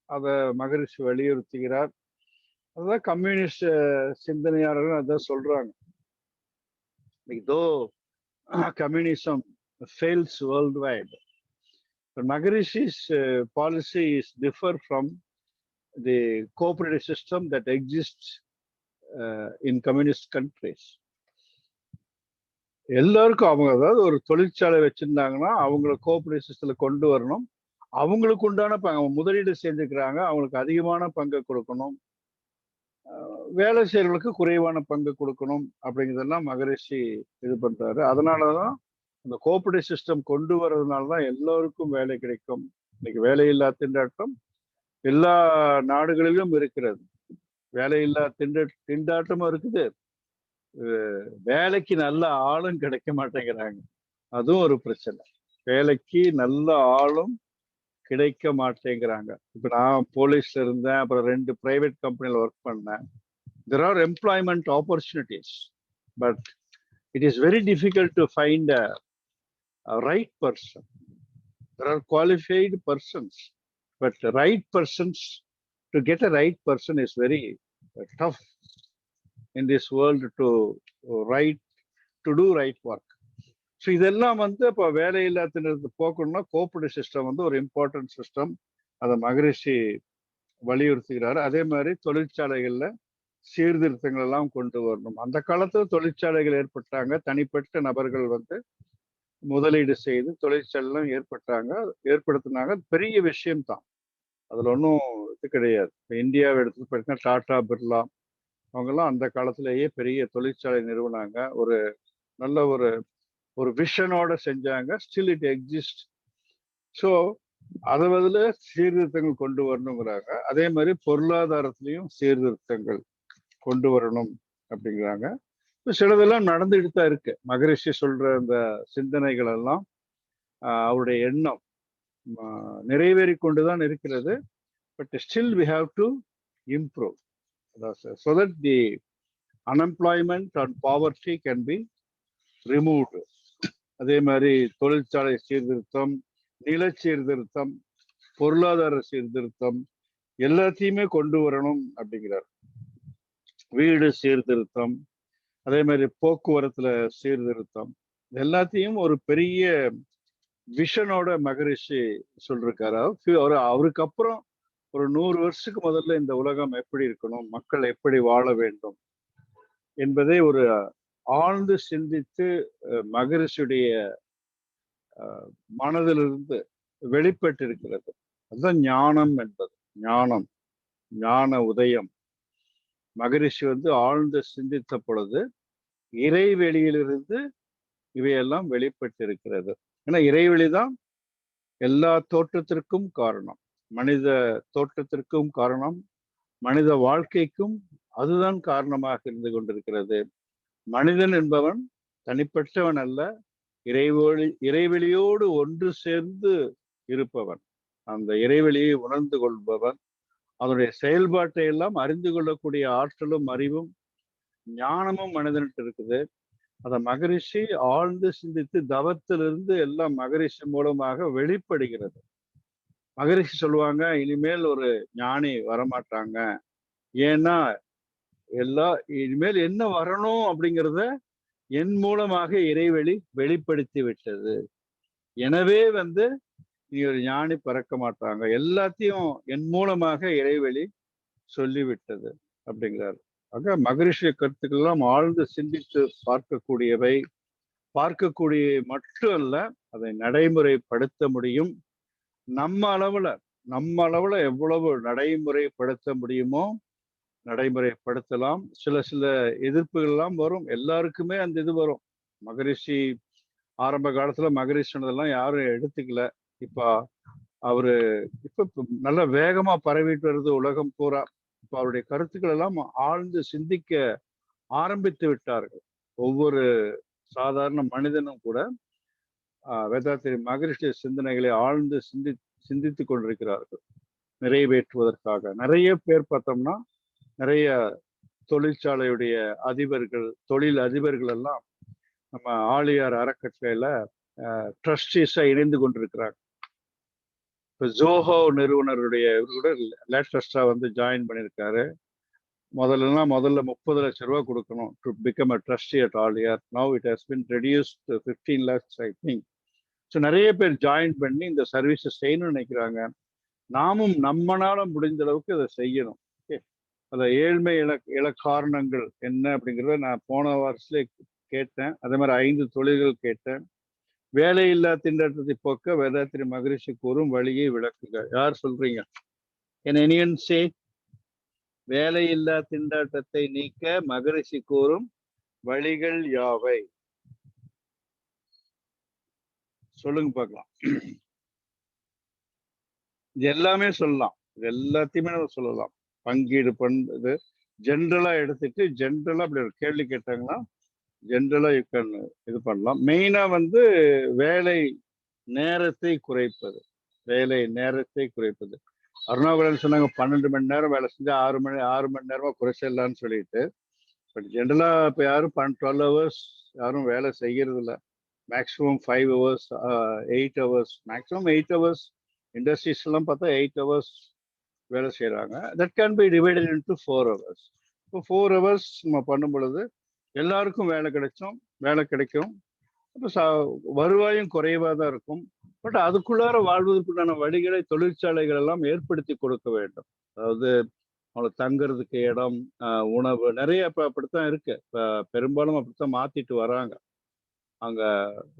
அதை மகரிஷி வலியுறுத்துகிறார். அதுதான் கம்யூனிஸ்ட் சிந்தனையாளர்கள் அதான் சொல்றாங்க. தோ communism fails worldwide, but Maharishi's policy is differ from the cooperative system that exists in communist countries. எல்லாருக்கும் அவங்க அதாவது ஒரு தொழிற்சாலை வச்சிருந்தாங்கன்னா அவங்கள கோஆபரேட்டிவ் சிஸ்டத்துல கொண்டு வரணும். அவங்களுக்கு உண்டான முதலீடு செஞ்சுக்கிறாங்க, அவங்களுக்கு அதிகமான பங்கு கொடுக்கணும், வேலை செய்யறவங்களுக்கு குறைவான பங்கு கொடுக்கணும் அப்படிங்கிறதெல்லாம் மகரிஷி இது பண்றாரு. அதனாலதான் இந்த கோஆபரேட்டிவ் சிஸ்டம் கொண்டு வர்றதுனாலதான் எல்லாருக்கும் வேலை கிடைக்கும். இன்னைக்கு வேலையில்லா திண்டாட்டம் எல்லா நாடுகளிலும் இருக்கிறது. வேலையில்லா திண்டாட்டமும் இருக்குது, வேலைக்கு நல்ல ஆளும் கிடைக்க மாட்டேங்கிறாங்க. அதுவும் ஒரு பிரச்சனை. வேலைக்கு நல்ல ஆளும் கிடைக்க மாட்டேங்கிறாங்க. இப்ப நான் போலீஸ்ல இருந்தேன், அப்புறம் 2 பிரைவேட் கம்பெனில ஒர்க் பண்ணேன். There are employment opportunities, but it is very difficult to find a right person. There are qualified persons, but the right persons, to get a right person is very tough in this world to do right work. So இதெல்லாம் இப்போ வேலையில்லா திண்டாட்டத்தை போக்கணும்னா cooperative system ஒரு important system. அதை மகரிஷி வலியுறுத்துகிறாரு. அதே மாதிரி தொழிற்சாலைகள்ல சீர்திருத்தங்கள் எல்லாம் கொண்டு வரணும். அந்த காலத்துல தொழிற்சாலைகள் ஏற்பட்டாங்க, தனிப்பட்ட நபர்கள் முதலீடு செய்து தொழிற்சாலைலாம் ஏற்படுத்தினாங்க. பெரிய விஷயம்தான், அதுல ஒன்றும் இது கிடையாது. இப்போ இந்தியாவை எடுத்து பார்த்தீங்கன்னா டாடா, பிர்லா அவங்கெல்லாம் அந்த காலத்திலேயே பெரிய தொழிற்சாலை நிறுவனாங்க. ஒரு நல்ல ஒரு விஷனோட செஞ்சாங்க. Still it exist. ஸோ அதுல சீர்திருத்தங்கள் கொண்டு வரணுங்கிறாங்க. அதே மாதிரி பொருளாதாரத்திலையும் சீர்திருத்தங்கள் கொண்டு வரணும் அப்படிங்கிறாங்க. சிலதெல்லாம் நடந்துகிட்டு தான் இருக்கு. மகரிஷி சொல்ற அந்த சிந்தனைகள் எல்லாம் அவருடைய எண்ணம் நிறைவேறி கொண்டுதான் இருக்கிறது. But still we have to improve so that the unemployment and poverty can be removed. அதே மாதிரி தொழிற்சாலை சீர்திருத்தம், நில சீர்திருத்தம், பொருளாதார சீர்திருத்தம் எல்லாத்தையுமே கொண்டு வரணும் அப்படிங்கிறார். வீடு சீர்திருத்தம், அதே மாதிரி போக்குவரத்துல சீர்திருத்தம், எல்லாத்தையும் ஒரு பெரிய விஷனோட மகரிஷி சொல்லிருக்காரு. அவருக்கு அப்புறம் ஒரு 100 வருஷத்துக்கு முதல்ல இந்த உலகம் எப்படி இருக்கணும், மக்கள் எப்படி வாழ வேண்டும் என்பதை ஒரு ஆழ்ந்து சிந்தித்து மகரிஷியுடைய மனதிலிருந்து வெளிப்பட்டு இருக்கிறது. அதுதான் ஞானம் என்பது. ஞான உதயம். மகரிஷி ஆழ்ந்து சிந்தித்த பொழுது இறைவெளியிலிருந்து இவையெல்லாம் வெளிப்பட்டு இருக்கிறது. ஏன்னா இறைவெளிதான் எல்லா தோற்றத்திற்கும் காரணம், மனித தோற்றத்திற்கும் காரணம், மனித வாழ்க்கைக்கும் அதுதான் காரணமாக இருந்து கொண்டிருக்கிறது. மனிதன் என்பவன் தனிப்பட்டவன் அல்ல, இறைவெளியோடு ஒன்று சேர்ந்து இருப்பவன், அந்த இறைவெளியை உணர்ந்து கொள்பவன், அதனுடைய செயல்பாட்டை எல்லாம் அறிந்து கொள்ளக்கூடிய ஆற்றலும் அறிவும் ஞானமும் மனிதன்ட்டு இருக்குது. அதை மகரிஷி ஆழ்ந்து சிந்தித்து தவத்திலிருந்து எல்லாம் மகரிஷி மூலமாக வெளிப்படுகிறது. மகரிஷி சொல்லுவாங்க, இனிமேல் ஒரு ஞானி வரமாட்டாங்க, ஏன்னா இனிமேல் என்ன வரணும் அப்படிங்கிறத என் மூலமாக இறைவெளி வெளிப்படுத்தி விட்டது. எனவே நீ ஒரு ஞானி பிறக்க மாட்டாங்க, எல்லாத்தையும் என் மூலமாக இறைவெளி சொல்லிவிட்டது அப்படிங்கிறார். ஆக மகரிஷி கருத்துக்கள் எல்லாம் ஆழ்ந்து சிந்தித்து பார்க்கக்கூடியவை. பார்க்கக்கூடிய மட்டும் அல்ல, அதை நடைமுறைப்படுத்த முடியும். நம்ம அளவுல எவ்வளவு நடைமுறைப்படுத்த முடியுமோ நடைமுறைப்படுத்தலாம். சில எதிர்ப்புகள் எல்லாம் வரும், எல்லாருக்குமே அந்த இது வரும். மகரிஷி ஆரம்ப காலத்துல மகரிஷி சொன்னதெல்லாம் யாரும் எடுத்துக்கல. அவரு நல்ல வேகமா பரவிட்டு வருது உலகம் பூரா. அவருடைய கருத்துக்கள் எல்லாம் ஆழ்ந்து சிந்திக்க ஆரம்பித்து விட்டார்கள். ஒவ்வொரு சாதாரண மனிதனும் கூட வேதாத்திரி மகரிஷி சிந்தனைகளை ஆழ்ந்து சிந்தித்து கொண்டிருக்கிறார்கள் நிறைவேற்றுவதற்காக. நிறைய பேர் பார்த்தோம்னா நிறைய தொழிற்சாலையுடைய அதிபர்கள், தொழில் அதிபர்கள் எல்லாம் நம்ம ஆழியார் அறக்கட்டளையில ட்ரஸ்டீஸா இணைந்து கொண்டிருக்கிறாங்க. இப்போ ஜோஹோ நிறுவனருடைய கூட லேட்டஸ்டா ஜாயின் பண்ணியிருக்காரு. முதல்ல 30 லட்சம் ரூபாய் கொடுக்கணும் to become a trustee at all year. Now it has been reduce to 15 lakhs I think. So நிறைய பேர் ஜாயின் பண்ணி இந்த சர்வீஸை செய்யணும்னு நினைக்கிறாங்க. நாமும் நம்மளால முடிந்த அளவுக்கு அதை செய்யணும். ஓகே, அந்த ஏழ்மை காரணங்கள் என்ன அப்படிங்கிறத நான் போன வருஷத்துல கேட்டேன். அதே மாதிரி 5 தொழில்கள் கேட்டேன். வேலையில்லா திண்டாட்டத்தை போக்க வேதாத்திரி மகரிஷி கூறும் வழியை விளக்குக. யார் சொல்றீங்க? Can anyone say? வேலையில்லா திண்டாட்டத்தை நீக்க மகரிஷி கூறும் வழிகள் யாவை? சொல்லுங்க பார்க்கலாம். இது எல்லாமே சொல்லலாம், இது எல்லாத்தையுமே நம்ம சொல்லலாம். பங்கீடு பண்றது ஜென்ரலா எடுத்துட்டு ஜென்ரலா அப்படி ஒரு கேள்வி கேட்டாங்கன்னா ஜென்ரலா யூ கேன் இது பண்ணலாம். மெயினா வந்து வேலை நேரத்தை குறைப்பது. வேலை நேரத்தை குறைப்பது. அருணாகுலன் சொன்னாங்க 12 மணி நேரம் வேலை செஞ்சா 6 மணி நேரமா குறைச்சிடலான்னு சொல்லிட்டு. பட் ஜென்ரலா இப்போ யாரும் 12 hours யாரும் வேலை செய்யறது இல்லை. Maximum 5 hours 8 hours, maximum 8 hours. Industries எல்லாம் பார்த்தா 8 hours வேலை செய்யறாங்க. That can be divided into 4 hours. இப்போ 4 hours நம்ம பண்ணும் பொழுது எல்லாருக்கும் வேலை கிடைக்கும். இப்போ வருவாயும் குறைவாக தான் இருக்கும். பட் அதுக்குள்ளார வாழ்வதற்குண்டான வழிகளை தொழிற்சாலைகள் எல்லாம் ஏற்படுத்தி கொடுக்க வேண்டும். அதாவது அவங்களுக்கு தங்குறதுக்கு இடம், உணவு நிறைய இப்போ அப்படித்தான் இருக்கு. இப்போ பெரும்பாலும் அப்படித்தான் மாத்திட்டு வராங்க. அங்க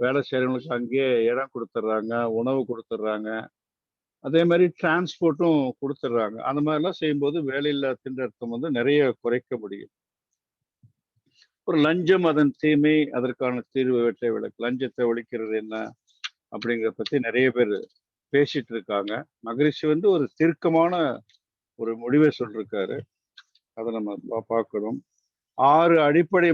வேலை செய்யறவங்களுக்கு அங்கேயே இடம் கொடுத்துட்றாங்க, உணவு கொடுத்துட்றாங்க, அதே மாதிரி டிரான்ஸ்போர்ட்டும் கொடுத்துட்றாங்க. அந்த மாதிரிலாம் செய்யும்போது வேலையில்லா திண்டாட்டம் வந்து நிறைய குறைக்க முடியும். ஒரு லஞ்சம் அதன் தீமை, அதற்கான தீர்வு வெற்றை விளக்கு. லஞ்சத்தை ஒழிக்கிறது என்ன அப்படிங்கிறத பத்தி நிறைய பேர் பேசிட்டு இருக்காங்க. மகரிஷி வந்து ஒரு தீர்க்கமான ஒரு முடிவை சொல்லிருக்காரு. அதை நம்ம பார்க்கணும். 6 அடிப்படை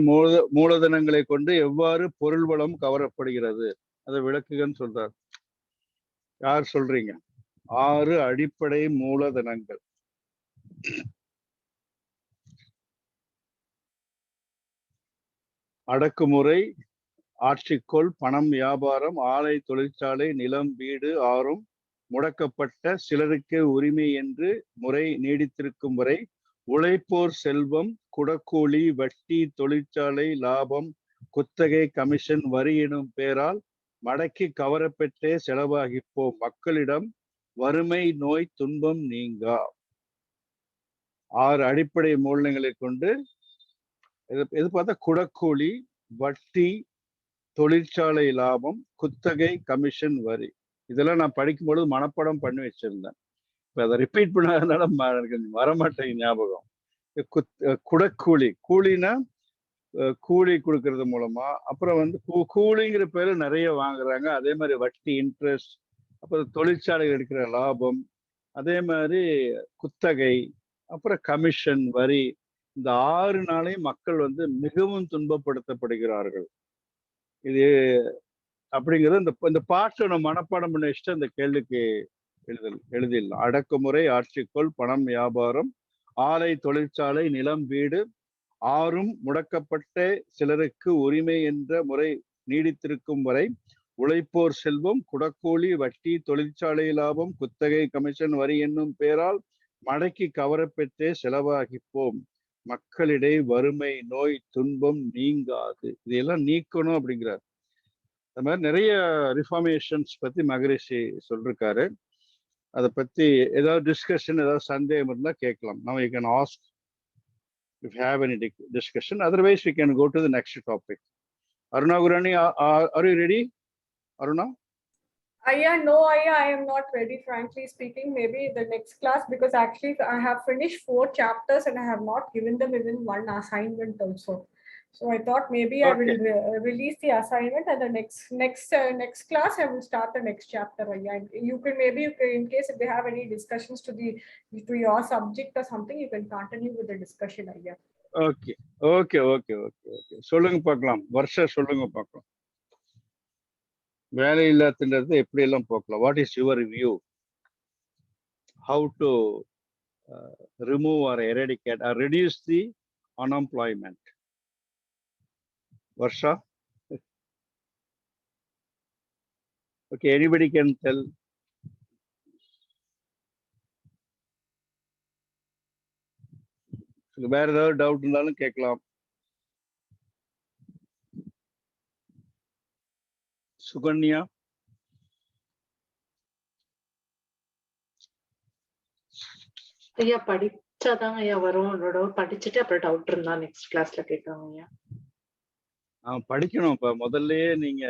மூலதனங்களை கொண்டு எவ்வாறு பொருள் வளம் கவரப்படுகிறது அதை விளக்குகன்னு சொல்றார். யார் சொல்றீங்க? 6 அடிப்படை மூலதனங்கள். அடக்குமுறை, ஆட்சிக்கோள், பணம், வியாபாரம், ஆலை, தொழிற்சாலை, நிலம், வீடு, ஆறும் முடக்கப்பட்ட சிலருக்கே உரிமை என்று முறை நீடித்திருக்கும் வரை உழைப்போர் செல்வம், குடக்கூலி, வட்டி, தொழிற்சாலை லாபம், குத்தகை, கமிஷன், வரி எனும் பெயரால் மடக்கி கவரப்பெற்றே செலவாகிப்போம். மக்களிடம் வறுமை, நோய், துன்பம் நீங்கா. 6 அடிப்படை மூலங்களை கொண்டு எது பார்த்தா குடக்கூலி, வட்டி, தொழிற்சாலை லாபம், குத்தகை, கமிஷன், வரி. இதெல்லாம் நான் படிக்கும்பொழுது மனப்பாடம் பண்ணி வச்சிருந்தேன். இப்போ அதை ரிப்பீட் பண்ணாதனால எனக்கு வரமாட்டேங்க ஞாபகம். குடக்கூலி, கூலினா கூலி கொடுக்கறது மூலமா, அப்புறம் வந்து கூலிங்கிற பேரு நிறைய வாங்குறாங்க. அதே மாதிரி வட்டி, இன்ட்ரெஸ்ட், அப்புறம் தொழிற்சாலை எடுக்கிற லாபம், அதே மாதிரி குத்தகை, அப்புறம் கமிஷன், வரி. இந்த 6 நாளையும் மக்கள் வந்து மிகவும் துன்பப்படுத்தப்படுகிறார்கள். இது அப்படிங்கிறது இந்த பாட்டை நம்ம மனப்பாடம் பண்ண வச்சுட்டு அந்த கேள்விக்கு எழுதிடலாம். அடக்குமுறை, ஆட்சிக்கோள், பணம், வியாபாரம், ஆலை, தொழிற்சாலை, நிலம், வீடு, ஆறும் முடக்கப்பட்ட சிலருக்கு உரிமை என்ற முறை நீடித்திருக்கும் வரை உழைப்போர் செல்வம், குடக்கூலி, வட்டி, தொழிற்சாலை லாபம், குத்தகை, கமிஷன், வரி என்னும் பெயரால் மடக்கி கவரப்பெற்றே செலவாகிப்போம். மக்களிடையே வறுமை, நோய், துன்பம் நீங்காது. இதையெல்லாம் நீக்கணும் அப்படிங்கிறார். அது மாதிரி நிறைய ரிஃபார்மேஷன்ஸ் பத்தி மகரிஷி சொல்லிருக்காரு. அதை பத்தி ஏதாவது டிஸ்கஷன், ஏதாவது சந்தேகம் இருந்தா கேட்கலாம். Now you can ask if you have any discussion. Otherwise we can go to the next topic. Aruna Gurani, are you ready? Aruna? No, I am not ready, frankly speaking. Maybe the next class, because actually I have finished 4 chapters and I have not given them even one assignment also. So I thought maybe I will release the assignment, and the next class I will start the next chapter. You can in case if they have any discussions to your subject or something, you can continue with the discussion. Okay. சொல்லுங்க பார்க்கலாம். வருஷா சொல்லுங்க பார்க்கலாம். வேலை இல்லாதது எப்படி எல்லாம் போக்கலாம்? What is your view? How to remove or eradicate or reduce the unemployment? Varsha? Okay, anybody can tell. வேற ஏதாவது டவுட் இருந்தாலும் கேட்கலாம். சுகன்யா. ஐயா படிச்சாதாங்க ஐயா வரும். படிச்சுட்டு அப்புறம் டவுட் இருந்தா நெக்ஸ்ட் கிளாஸ்ல கேட்கலாம் ஐயா. படிக்கணும். இப்ப முதல்லயே நீங்க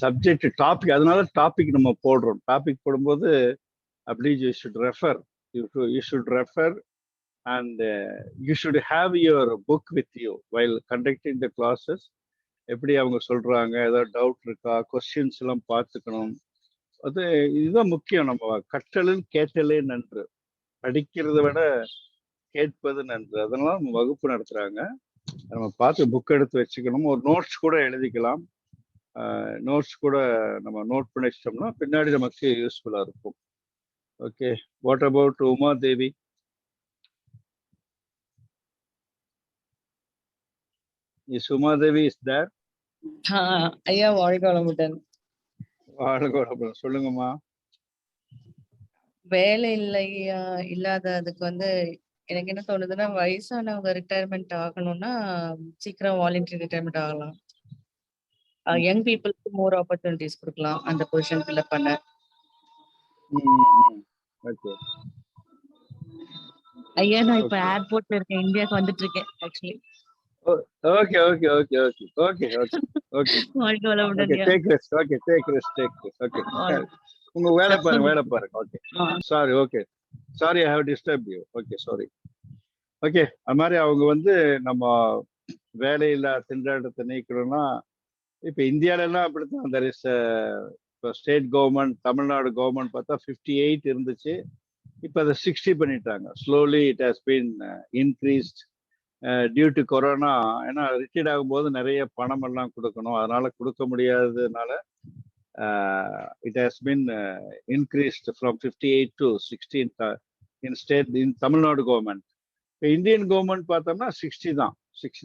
சப்ஜெக்ட் டாபிக், அதனால டாபிக் நம்ம போடுறோம். டாபிக் போடும்போது அப்படி you should refer, you should refer and you should have your book with you while conducting the classes. எப்படி அவங்க சொல்றாங்க, ஏதாவது டவுட் இருக்கா, கொஸ்டின்ஸ் எல்லாம் பார்த்துக்கணும். அது இதுதான் முக்கியம். நம்ம கற்றலில் கேட்டலே நன்று, படிக்கிறத விட கேட்பது நன்று. அதனால நம்ம வகுப்பு நடத்துறாங்க. நம்ம பார்த்து புக் எடுத்து வச்சுக்கணும். ஒரு நோட்ஸ் கூட எழுதிக்கலாம். நோட்ஸ் கூட நம்ம நோட் பண்ணி வச்சிட்டோம்னா பின்னாடி நமக்கு யூஸ்ஃபுல்லா இருக்கும். Okay, what about Uma Devi? Is Uma Devi is there? ஐயா வாழ்க வளமுடன். வாழ்க வளமுடன். சொல்லுங்கம்மா. வேலை இல்லையா இல்லாததுக்கு எனக்கு என்ன தோணுதுன்னா, வயசானவங்க ரிட்டையர்மெண்ட் ஆகணும்னா சீக்கிரம் வாலண்டரி ரிட்டையர்மெண்ட் ஆகலாம். யங் பீப்புளுக்கு மோர் ஆப்பர்ச்சுனிட்டிஸ் கொடுக்கலாம் அந்த பொசிஷன் ஃபில்அப் பண்ண. ஓகே ஐயா, நான் இப்ப ஏர்போர்ட்ல இருக்கேன், இந்தியாவுக்கு வந்துட்டு இருக்கேன் actually. Okay okay okay okay okay okay okay வாழ்க வளமுடன். Take rest. Okay take rest. Okay, உங்க வேலை பாருங்க. Okay sorry. Okay sorry, I have disturb you. Okay sorry. Okay, அது மாதிரி அவங்க நம்ம வேலையில்லா திண்டாட்டத்தை நீக்கணும்னா, இப்போ இந்தியாவிலலாம் அப்படித்தான். தெர் இஸ் இப்போ ஸ்டேட் கவர்மெண்ட், தமிழ்நாடு கவர்மெண்ட் பார்த்தா 58 இருந்துச்சு. இப்போ அதை 60 பண்ணிட்டாங்க. Slowly it has been increased due to corona. ஏன்னா ரிட்டையர்ட் ஆகும்போது நிறைய பணம் எல்லாம் கொடுக்கணும், அதனால கொடுக்க முடியாததுனால it has been increased from 58 to 16 in state, in Tamil Nadu government. இப்போ இந்தியன் கவர்மெண்ட் பார்த்தோம்னா 60 தான்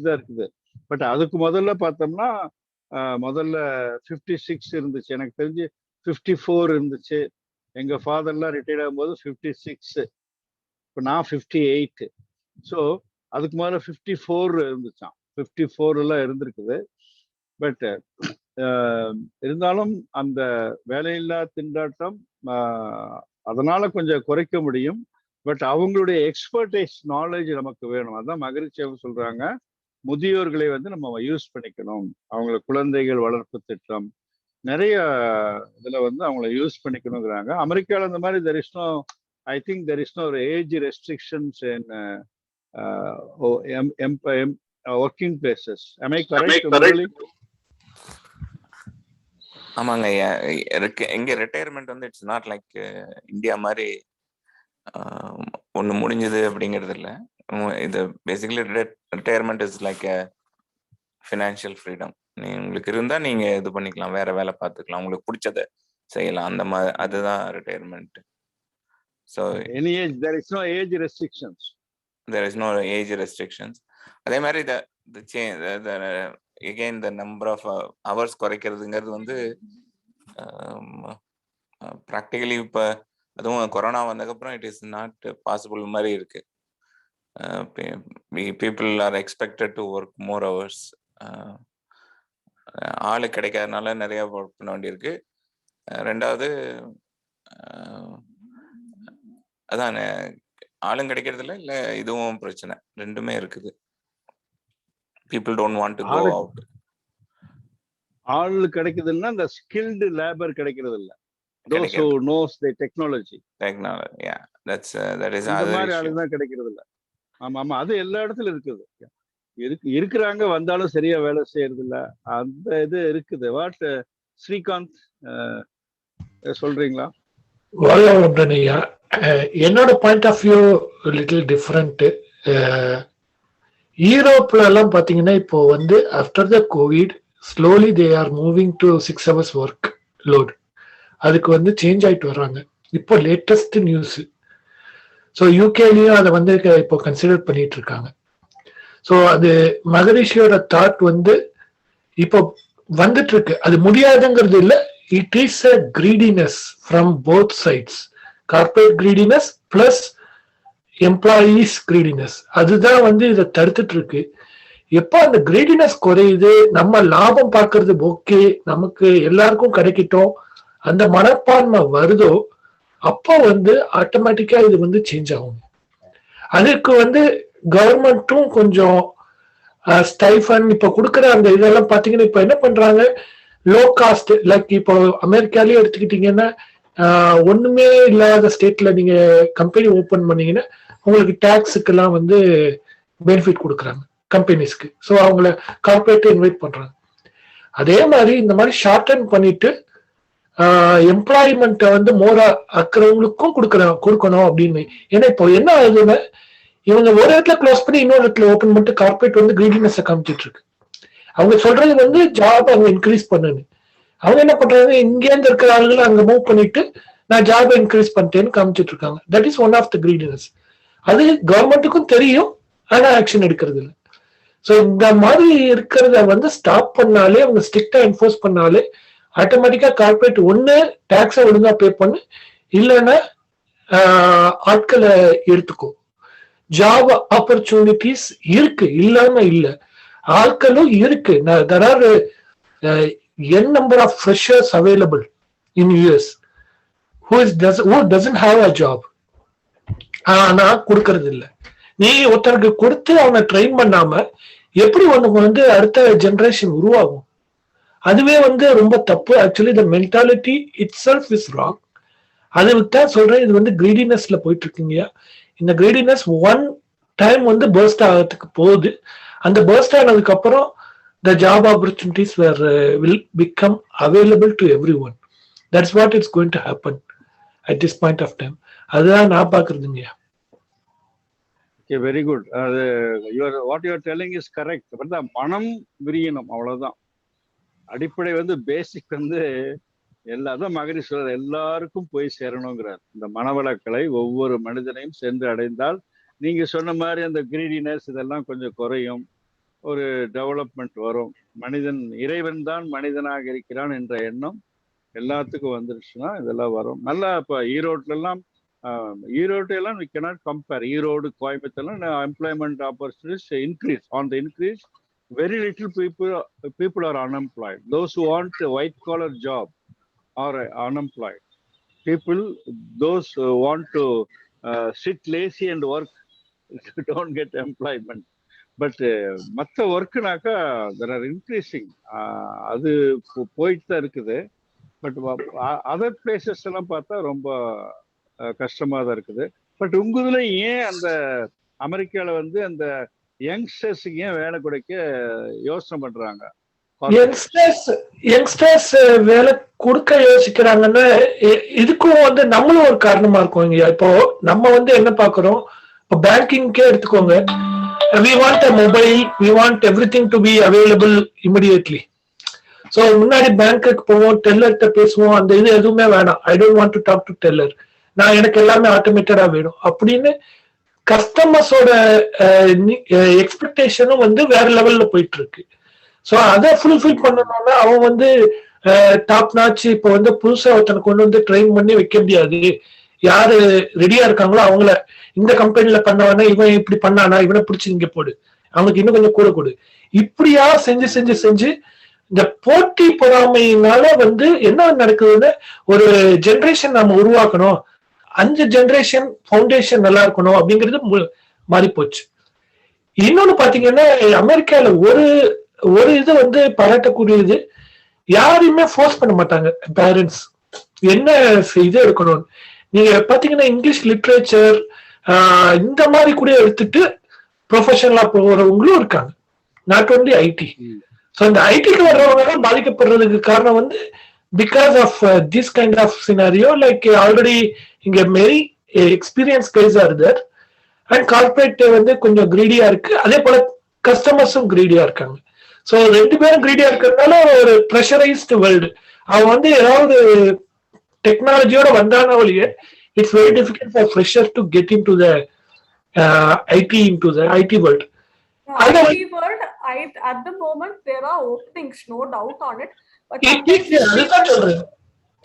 இருக்குது. பட் அதுக்கு முதல்ல பார்த்தோம்னா முதல்ல 56 இருந்துச்சு. எனக்கு தெரிஞ்சு 54 இருந்துச்சு. எங்க ஃபாதர்லாம் ரிட்டையர்ட் ஆகும்போது 56. இப்போ நான் 58. ஸோ அதுக்கு முதல்ல 54 இருந்துச்சான். 54 இருந்திருக்குது. பட் இருந்தாலும் அந்த வேலையில்லா திண்டாட்டம் அதனால கொஞ்சம் குறைக்க முடியும். பட் அவங்களுடைய எக்ஸ்பர்டைஸ் நாலேஜ் நமக்கு வேணும். அதான் மகிழ்ச்சி சொல்றாங்க, முதியோர்களை நம்ம யூஸ் பண்ணிக்கணும். அவங்கள குழந்தைகள் வளர்ப்பு திட்டம் நிறைய இதுல அவங்கள யூஸ் பண்ணிக்கணுங்கிறாங்க. அமெரிக்காவில் இந்த மாதிரி there is no, I think there is no age restrictions in working places. Am I correct? ஆமாங்க. எங்க retirement it's not like India மாதிரி ஒண்ணு முடிஞ்சது அப்படிங்கிறது இல்லை. இது basically retirement is like financial freedom. உங்களுக்கு இருந்தா நீங்க இது பண்ணிக்கலாம், வேற வேலை பார்த்துக்கலாம், உங்களுக்கு பிடிச்சத செய்யலாம். அந்த மாதிரி அதுதான் retirement. So any age, there is no age restrictions. There is no age restrictions. அதே மாதிரி again the number of hours குறைக்கிறதுங்கிறது ப்ராக்டிகலி இப்போ அதுவும் கொரோனா வந்ததுக்கப்புறம் இட் இஸ் நாட் பாசிபிள் மாதிரி இருக்கு. People are expected to work more hours. ஆளு கிடைக்காதனால நிறைய ஒர்க் பண்ண வேண்டியிருக்கு. ரெண்டாவது அதான் ஆளும் கிடைக்கிறதுல இல்லை, இதுவும் பிரச்சனை. ரெண்டுமே இருக்குது. People don't want to go out. ஆள் கிடைக்குதுன்னா அந்த ஸ்கில்டு லேபர் கிடைக்கிறது இல்லை. Those who knows the technology. Yeah, that is அந்த மாதிரி ஆளுதான் கிடைக்கிறது இல்லை. ஆமா, அது எல்லா இடத்துலயும் இருக்குது. இருக்கிறாங்க, வந்தாலும் சரியா வேலை செய்யறது இல்ல. அந்த இது இருக்குது. வாட் ஸ்ரீகாந்த் சொல்றீங்களா? என்னோட point of view little different. யூரோப்ல எல்லாம் பாத்தீங்கன்னா இப்போ after the covid slowly they are moving to 6 hours work load. அதுக்கு சேஞ்ச் ஆயிட்டு வர்றாங்க. இப்போ லேட்டஸ்ட் நியூஸ். ஸோ யூகேலையும் அதை இப்போ கன்சிடர் பண்ணிட்டு இருக்காங்க. ஸோ அது மகரிஷியோட தாட் இப்போ வந்துட்டு இருக்கு. அது முடியாதுங்கிறது இல்லை. It is a greediness from both sides. Corporate greediness plus employees greediness. அதுதான் வந்து இதை தடுத்துட்டு இருக்கு. எப்ப அந்த கிரீடினஸ் குறையுது, நம்ம லாபம் பார்க்கறது ஓகே, நமக்கு எல்லாருக்கும் கிடைக்கட்டும், அந்த மனப்பான்மை வருதோ அப்போ வந்து ஆட்டோமேட்டிக்கா இது வந்து சேஞ்ச் ஆகும். அதுக்கு வந்து கவர்மெண்ட்டும் கொஞ்சம் ஸ்டைஃபன் இப்ப கொடுக்குற அந்த இதெல்லாம் பாத்தீங்கன்னா இப்ப என்ன பண்றாங்க, லோ காஸ்ட் லைக் இப்போ அமெரிக்காலயே எடுத்துக்கிட்டீங்கன்னா ஒண்ணுமே இல்லாத ஸ்டேட்ல நீங்க கம்பெனி ஓபன் பண்ணீங்கன்னா உங்களுக்கு டாக்ஸுக்கு எல்லாம் வந்து பெனிஃபிட் கொடுக்குறாங்க கம்பெனிஸ்க்கு. ஸோ அவங்கள கார்பரேட் இன்வைட் பண்றாங்க. அதே மாதிரி இந்த மாதிரி ஷார்டன் பண்ணிட்டு எம்ப்ளாய்மெண்ட்டை வந்து மோரா ஆக்குறவங்களுக்கும் கொடுக்கணும் அப்படின்னு. ஏன்னா இப்போ என்ன ஆகுதுன்னா இவங்க ஒரு இடத்துல க்ளோஸ் பண்ணி இன்னொரு இடத்துல ஓபன் பண்ணிட்டு கார்பரேட் வந்து கிரீடினஸ் காமிச்சிட்டு இருக்கு. அவங்க சொல்றது வந்து ஜாப் அவங்க இன்க்ரீஸ் பண்ணுன்னு. அவங்க என்ன பண்றாங்க, இங்க இருந்து இருக்கிற ஆளுகளை அங்க மூவ் பண்ணிட்டு நான் ஜாப் இன்க்ரீஸ் பண்ணிட்டேன்னு காமிச்சிட்டு இருக்காங்க. That is one of the greediness. அது கவர்மெண்ட்டுக்கும் தெரியும், ஆனா ஆக்ஷன் எடுக்கிறது இல்லை. ஸோ இந்த மாதிரி இருக்கிறத வந்து ஸ்டாப் பண்ணாலே, அவங்க ஸ்ட்ரிக்டா என்ஃபோர்ஸ் பண்ணாலே ஆட்டோமேட்டிக்கா கார்பரேட் ஒண்ணு டாக்ஸை ஒழுங்கா பே பண்ணு, இல்லைன்னா ஆட்களை எடுத்துக்கோ. ஜாப் ஆப்பர்ச்சுனிட்டிஸ் இருக்கு, இல்லாம இல்ல, ஆட்களும் இருக்கு. there are n number of freshers available in US who doesn't have a job. ஆனா கொடுக்கறது இல்ல. நீ ஒருத்தருக்கு கொடுத்து அவனை ட்ரெயின் பண்ணாம எப்படி உனக்கு வந்து அடுத்த ஜெனரேஷன் உருவாகும்? அதுவே வந்து ரொம்ப தப்பு. Actually the mentality it self is wrong. அதுக்கு தான் சொல்றேன், இது வந்து கிரீடினஸ்ல போயிட்டு இருக்கீங்க. இந்த கிரீடினஸ் ஒன் டைம் வந்து பர்ஸ்ட் ஆகிறதுக்கு போகுது. அந்த பர்ஸ்ட் ஆனதுக்கு அப்புறம் the job opportunities will become available to everyone. That's what it's going to happen at this point of time. அதுதான் நான் பாக்குறதுங்க. Okay, very good. What you are telling is correct. But the மனம் விரியணும், அவ்வளவுதான் அடிப்படை. வந்து பேசிக் வந்து எல்லாரும் மகரி சொல்ற எல்லாருக்கும் போய் சேரணுங்கிறார். இந்த மனவளக்கலை ஒவ்வொரு மனிதனையும் சென்று அடைந்தால் நீங்க சொன்ன மாதிரி அந்த கிரீடினஸ் இதெல்லாம் கொஞ்சம் குறையும், ஒரு டெவலப்மெண்ட் வரும். மனிதன் இறைவன் தான் மனிதனாக இருக்கிறான் என்ற எண்ணம் எல்லாத்துக்கும் வந்துருச்சுன்னா இதெல்லாம் வரும். நல்லா இப்போ ஈரோட்லாம் we cannot compare. ஈரோடு, கோயம்புத்தூர்லாம் employment opportunities increase on the increase. Very little people are unemployed. Those who want a white collar job are unemployed. Those who want to sit lazy and work don't get employment. But மற்ற ஒர்க்குனாக்கா there are increasing. அது போயிட்டு தான் இருக்குது. But other places எல்லாம் பார்த்தா ரொம்ப கஷ்டமா தான் இருக்குது. பட் உங்க இதுல ஏன் அந்த அமெரிக்கால வந்து அந்த யங்ஸ்டர்ஸுக்கு ஏன் வேலை கொடுக்க யோசனை பண்றாங்க? யங்ஸ்டர்ஸ் வேலை கொடுக்க யோசிக்கிறாங்கன்னா இதுக்கும் வந்து நம்மளும் ஒரு காரணமா இருக்கும். இப்போ நம்ம வந்து என்ன பாக்குறோம், இப்போ பேங்கிங்கே எடுத்துக்கோங்க. We want a mobile, we want everything to be available immediately. So முன்னாடி பேங்க்குக்கு போவோம், டெல்லர்கிட்ட பேசுவோம், அந்த இது எதுவுமே வேணாம், I don't want to talk to teller, நான் எனக்கு எல்லாமே ஆட்டோமேட்டடா வேணும் அப்படின்னு கஸ்டமர்ஸோட எக்ஸ்பெக்டேஷனும் வந்து வேற லெவல்ல போயிட்டு இருக்கு. ஸோ அதை ஃபுல்ஃபில் பண்ணணும்னா அவன் வந்து டாப் நாச்சு இப்போ வந்து புதுசா ஒருத்தனை கொண்டு வந்து ட்ரெயின் பண்ணி வைக்க முடியாது. யாரு ரெடியா இருக்காங்களோ அவங்கள இந்த கம்பெனில பண்ணவனா இவன் இப்படி பண்ணானா இவனை பிடிச்சி இங்க போடு, அவனுக்கு இன்னும் கொஞ்சம் கூட கொடு, இப்படியா செஞ்சு செஞ்சு செஞ்சு இந்த போட்டி பொறாமையினால வந்து என்ன நடக்குதுன்னு ஒரு ஜெனரேஷன் நாம உருவாக்கணும், 5 ஜெனரேஷன் ஃபவுண்டேஷன் நல்லா இருக்கணும் அப்படிங்கிறது மாறி போச்சு. இன்னொன்னு பாத்தீங்கன்னா அமெரிக்கால ஒரு இது வந்து பாராட்டக்கூடியது, யாரையுமே ஃபோர்ஸ் பண்ண மாட்டாங்க பேரண்ட்ஸ் என்ன இது எடுக்கணும்னு. நீங்க பாத்தீங்கன்னா இங்கிலீஷ் லிட்ரேச்சர் இந்த மாதிரி கூட எடுத்துட்டு ப்ரொஃபஷனலா போறவங்களும் இருக்காங்க, நாட் ஓன்லி ஐடி. ஸோ இந்த ஐடிக்கு வர்றவங்க பாதிக்கப்படுறதுக்கு காரணம் வந்து because of this kind of scenario, like already இங்க more experience guys are there and corporate வந்து கொஞ்சம் கிரீடியா இருக்கு, அதே போல கஸ்டமர்ஸும் கிரீடியா இருக்காங்க. ஸோ 2 பேரும் கிரீடியா இருக்கிறதுனால ஒரு ப்ரெஷரைஸ்டு வேர்ல்டு. அவன் வந்து ஏதாவது டெக்னாலஜியோட வந்தான வழியே it's very difficult for fresher to get in to the IT world. IT world, at the moment there are openings, no doubt on it. But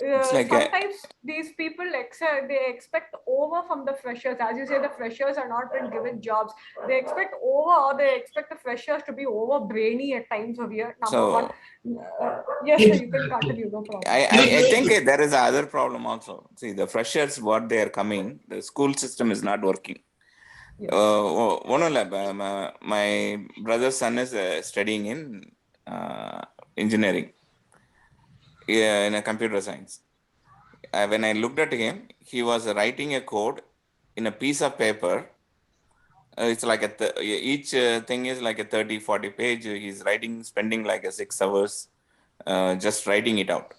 It's like sometimes these people they expect over from the freshers. As you say, the freshers are not been given jobs. They expect over, or they expect the freshers to be over brainy at times of year. Number so. one. Yes, sir, you can continue. No problem. I think there is another problem also. See, the freshers, what they are coming, the school system is not working. Yes. My brother's son is studying in engineering, in a computer science. When I looked at him, he was writing a code in a piece of paper. It's like each thing is like a 30-40 page. He's writing, spending like 6 hours just writing it out.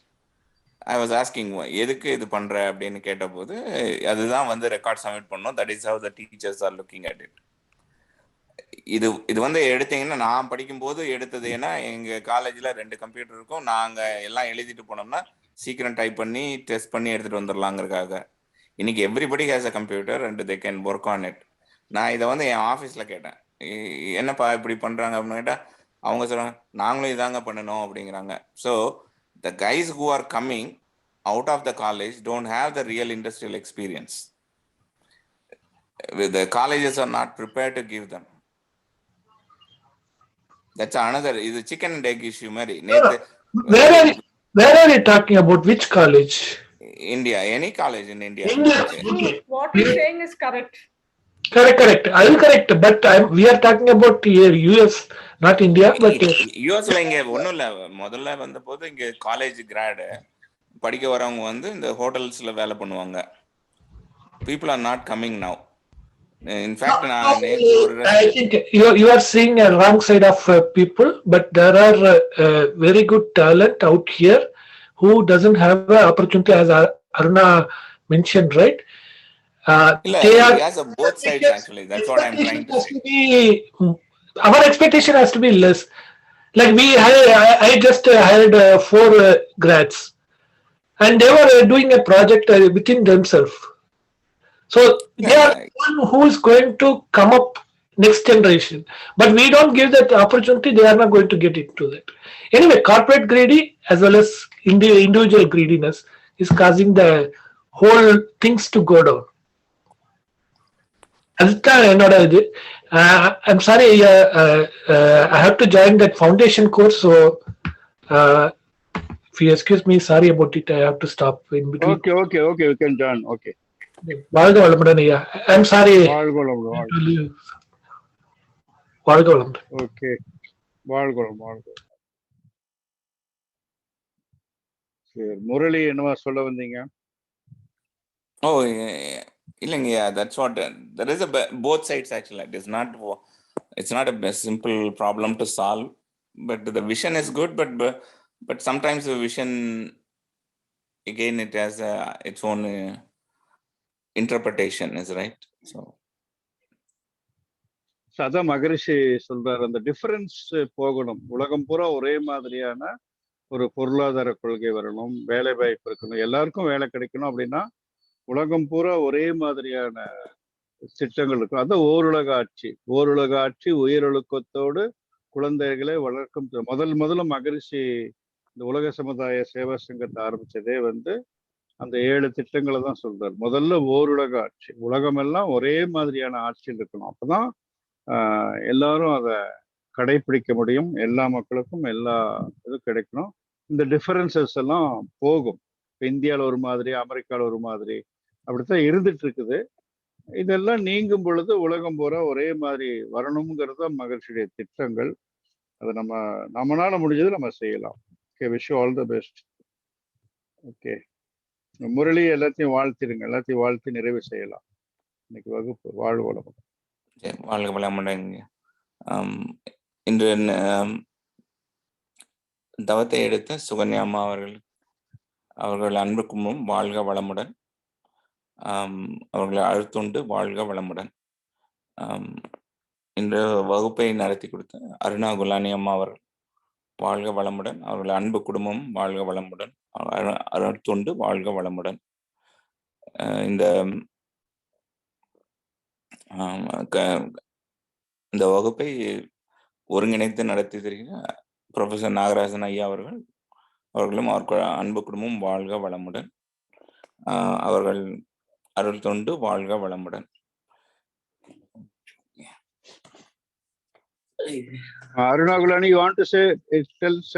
I was asking, எதுக்கு இது பண்ற அப்படின்னு கேட்டபோது அதுதான் வந்து record submit பண்ணோம். That is how the teachers are looking at it. இது வந்து எடுத்தீங்கன்னா நான் படிக்கும்போது எடுத்தது, ஏன்னா எங்க காலேஜ்ல 2 கம்ப்யூட்டர் இருக்கும். நாங்க எல்லாம் எழுதிட்டு போனோம்னா சீக்கிரம் டைப் பண்ணி டெஸ்ட் பண்ணி எடுத்துட்டு வந்துடலாங்கிறதுக்காக. இன்னைக்கு everybody has a computer and they can work on it. நான் இதை வந்து என் ஆஃபீஸ்ல கேட்டேன், என்னப்பா இப்படி பண்றாங்க அப்படின்னு கேட்டா அவங்க சொல்றாங்க, நாங்களும் இதாங்க பண்ணணும் அப்படிங்கிறாங்க. So the guys who are coming out of the college don't have the real industrial experience. The colleges are not prepared to give them. That's another, is a chicken and egg issue, Mary. Where are you talking about? Which college? India, any college in India. Okay. What he's saying is correct. Correct. I will correct, but we are talking about here, US, not India. But யூஎஸ்ல இங்க ஒன்றும் இல்லை. முதல்ல வந்த போது இங்க college grad படிக்க வரவங்க வந்து இந்த ஹோட்டல்ஸ்ல வேலை பண்ணுவாங்க. People are not coming now. In fact நான் நேற்று ஒரு I think you are seeing a wrong side of people, but there are very good talent out here who doesn't have an opportunity, as Aruna mentioned, right? They are both sides actually. That's what I'm trying to say. Our expectation has to be less. Like I just hired 4 grads, and they were doing a project within themselves. So they are one who is going to come up next generation. But we don't give that opportunity, they are not going to get into that. Anyway, corporate greedy as well as individual greediness is causing the whole things to go down. அதுதான் என்னோட இது. I'm sorry, I have to join that foundation course, so if you excuse me, sorry about it, I have to stop in between. Okay, you can join. Okay. வாழ்க வளமுடன் ஐயா. I'm sorry. வாழ்க வளமுடன். வாழ்க வளமுடன். Okay. வாழ்க வளமுடன். சரி, முரளி என்னவா சொல்ல வந்தீங்க? Oh, இல்லைங்க, that's what there is both sides actually. It's not a simple problem to solve, but the vision is good, but sometimes the vision again it has its own interpretation, is right. So அதான் மகரிஷி சொல்றாரு, அந்த difference போகணும். உலகம் பூரா ஒரே மாதிரியான ஒரு பொருளாதார கொள்கை வரணும், வேலை வாய்ப்பு இருக்கணும், எல்லாருக்கும் வேலை கிடைக்கணும். அப்படின்னா உலகம் பூரா ஒரே மாதிரியான திட்டங்கள் இருக்கும். அதான் ஓருலக ஆட்சி உயிரொழுக்கத்தோடு குழந்தைகளை வளர்க்கும். முதல்ல மகரிஷி இந்த உலக சமுதாய சேவா சங்கத்தை ஆரம்பிச்சதே வந்து அந்த 7 திட்டங்களை தான் சொல்றாரு. முதல்ல ஓருலக ஆட்சி, உலகமெல்லாம் ஒரே மாதிரியான ஆட்சியில் இருக்கணும். அப்பதான் எல்லாரும் அதை கடைபிடிக்க முடியும், எல்லா மக்களுக்கும் எல்லா இதுவும் கிடைக்கணும். இந்த டிஃபரன்சஸ் எல்லாம் போகும். இப்போ இந்தியாவில் ஒரு மாதிரி, அமெரிக்காவில் ஒரு மாதிரி, அப்படித்தான் இருந்துட்டு இருக்குது. இதெல்லாம் நீங்கும் பொழுது உலகம் பூரா ஒரே மாதிரி வரணுங்கிறது தான் மகிழ்ச்சியுடைய திட்டங்கள். அதை நம்மளால முடிஞ்சது நம்ம செய்யலாம். Okay, wish you all the best. Okay, Murali எல்லாத்தையும் வாழ்த்திடுங்க, எல்லாத்தையும் வாழ்த்தி நிறைவு செய்யலாம் இன்னைக்கு வகுப்பு. வாழ்வு வளமுடன். வாழ்க வளமுடன். இன்று தவத்தை எடுத்த சுகன்யா அம்மா அவர்கள் அன்புக்கும் வாழ்க வளமுடன். அவர்களை அழுத்துண்டு வாழ்க வளமுடன். இன்று வகுப்பை நடத்தி கொடுத்த அருணா குலானி அம்மா அவர்கள் வாழ்க வளமுடன். அவர்கள் அன்பு குடும்பம் வாழ்க வளமுடன். அழுத்துண்டு வாழ்க வளமுடன். இந்த வகுப்பை ஒருங்கிணைத்து நடத்தி தருகிற ப்ரொஃபசர் நாகராஜன் ஐயா அவர்கள் அவர்களும் அவர் அன்பு குடும்பமும் வாழ்க வளமுடன். அவர்கள் அருள் தொண்டு வாழ்க வளமுடன். Aruna Gulani, you want to say, tell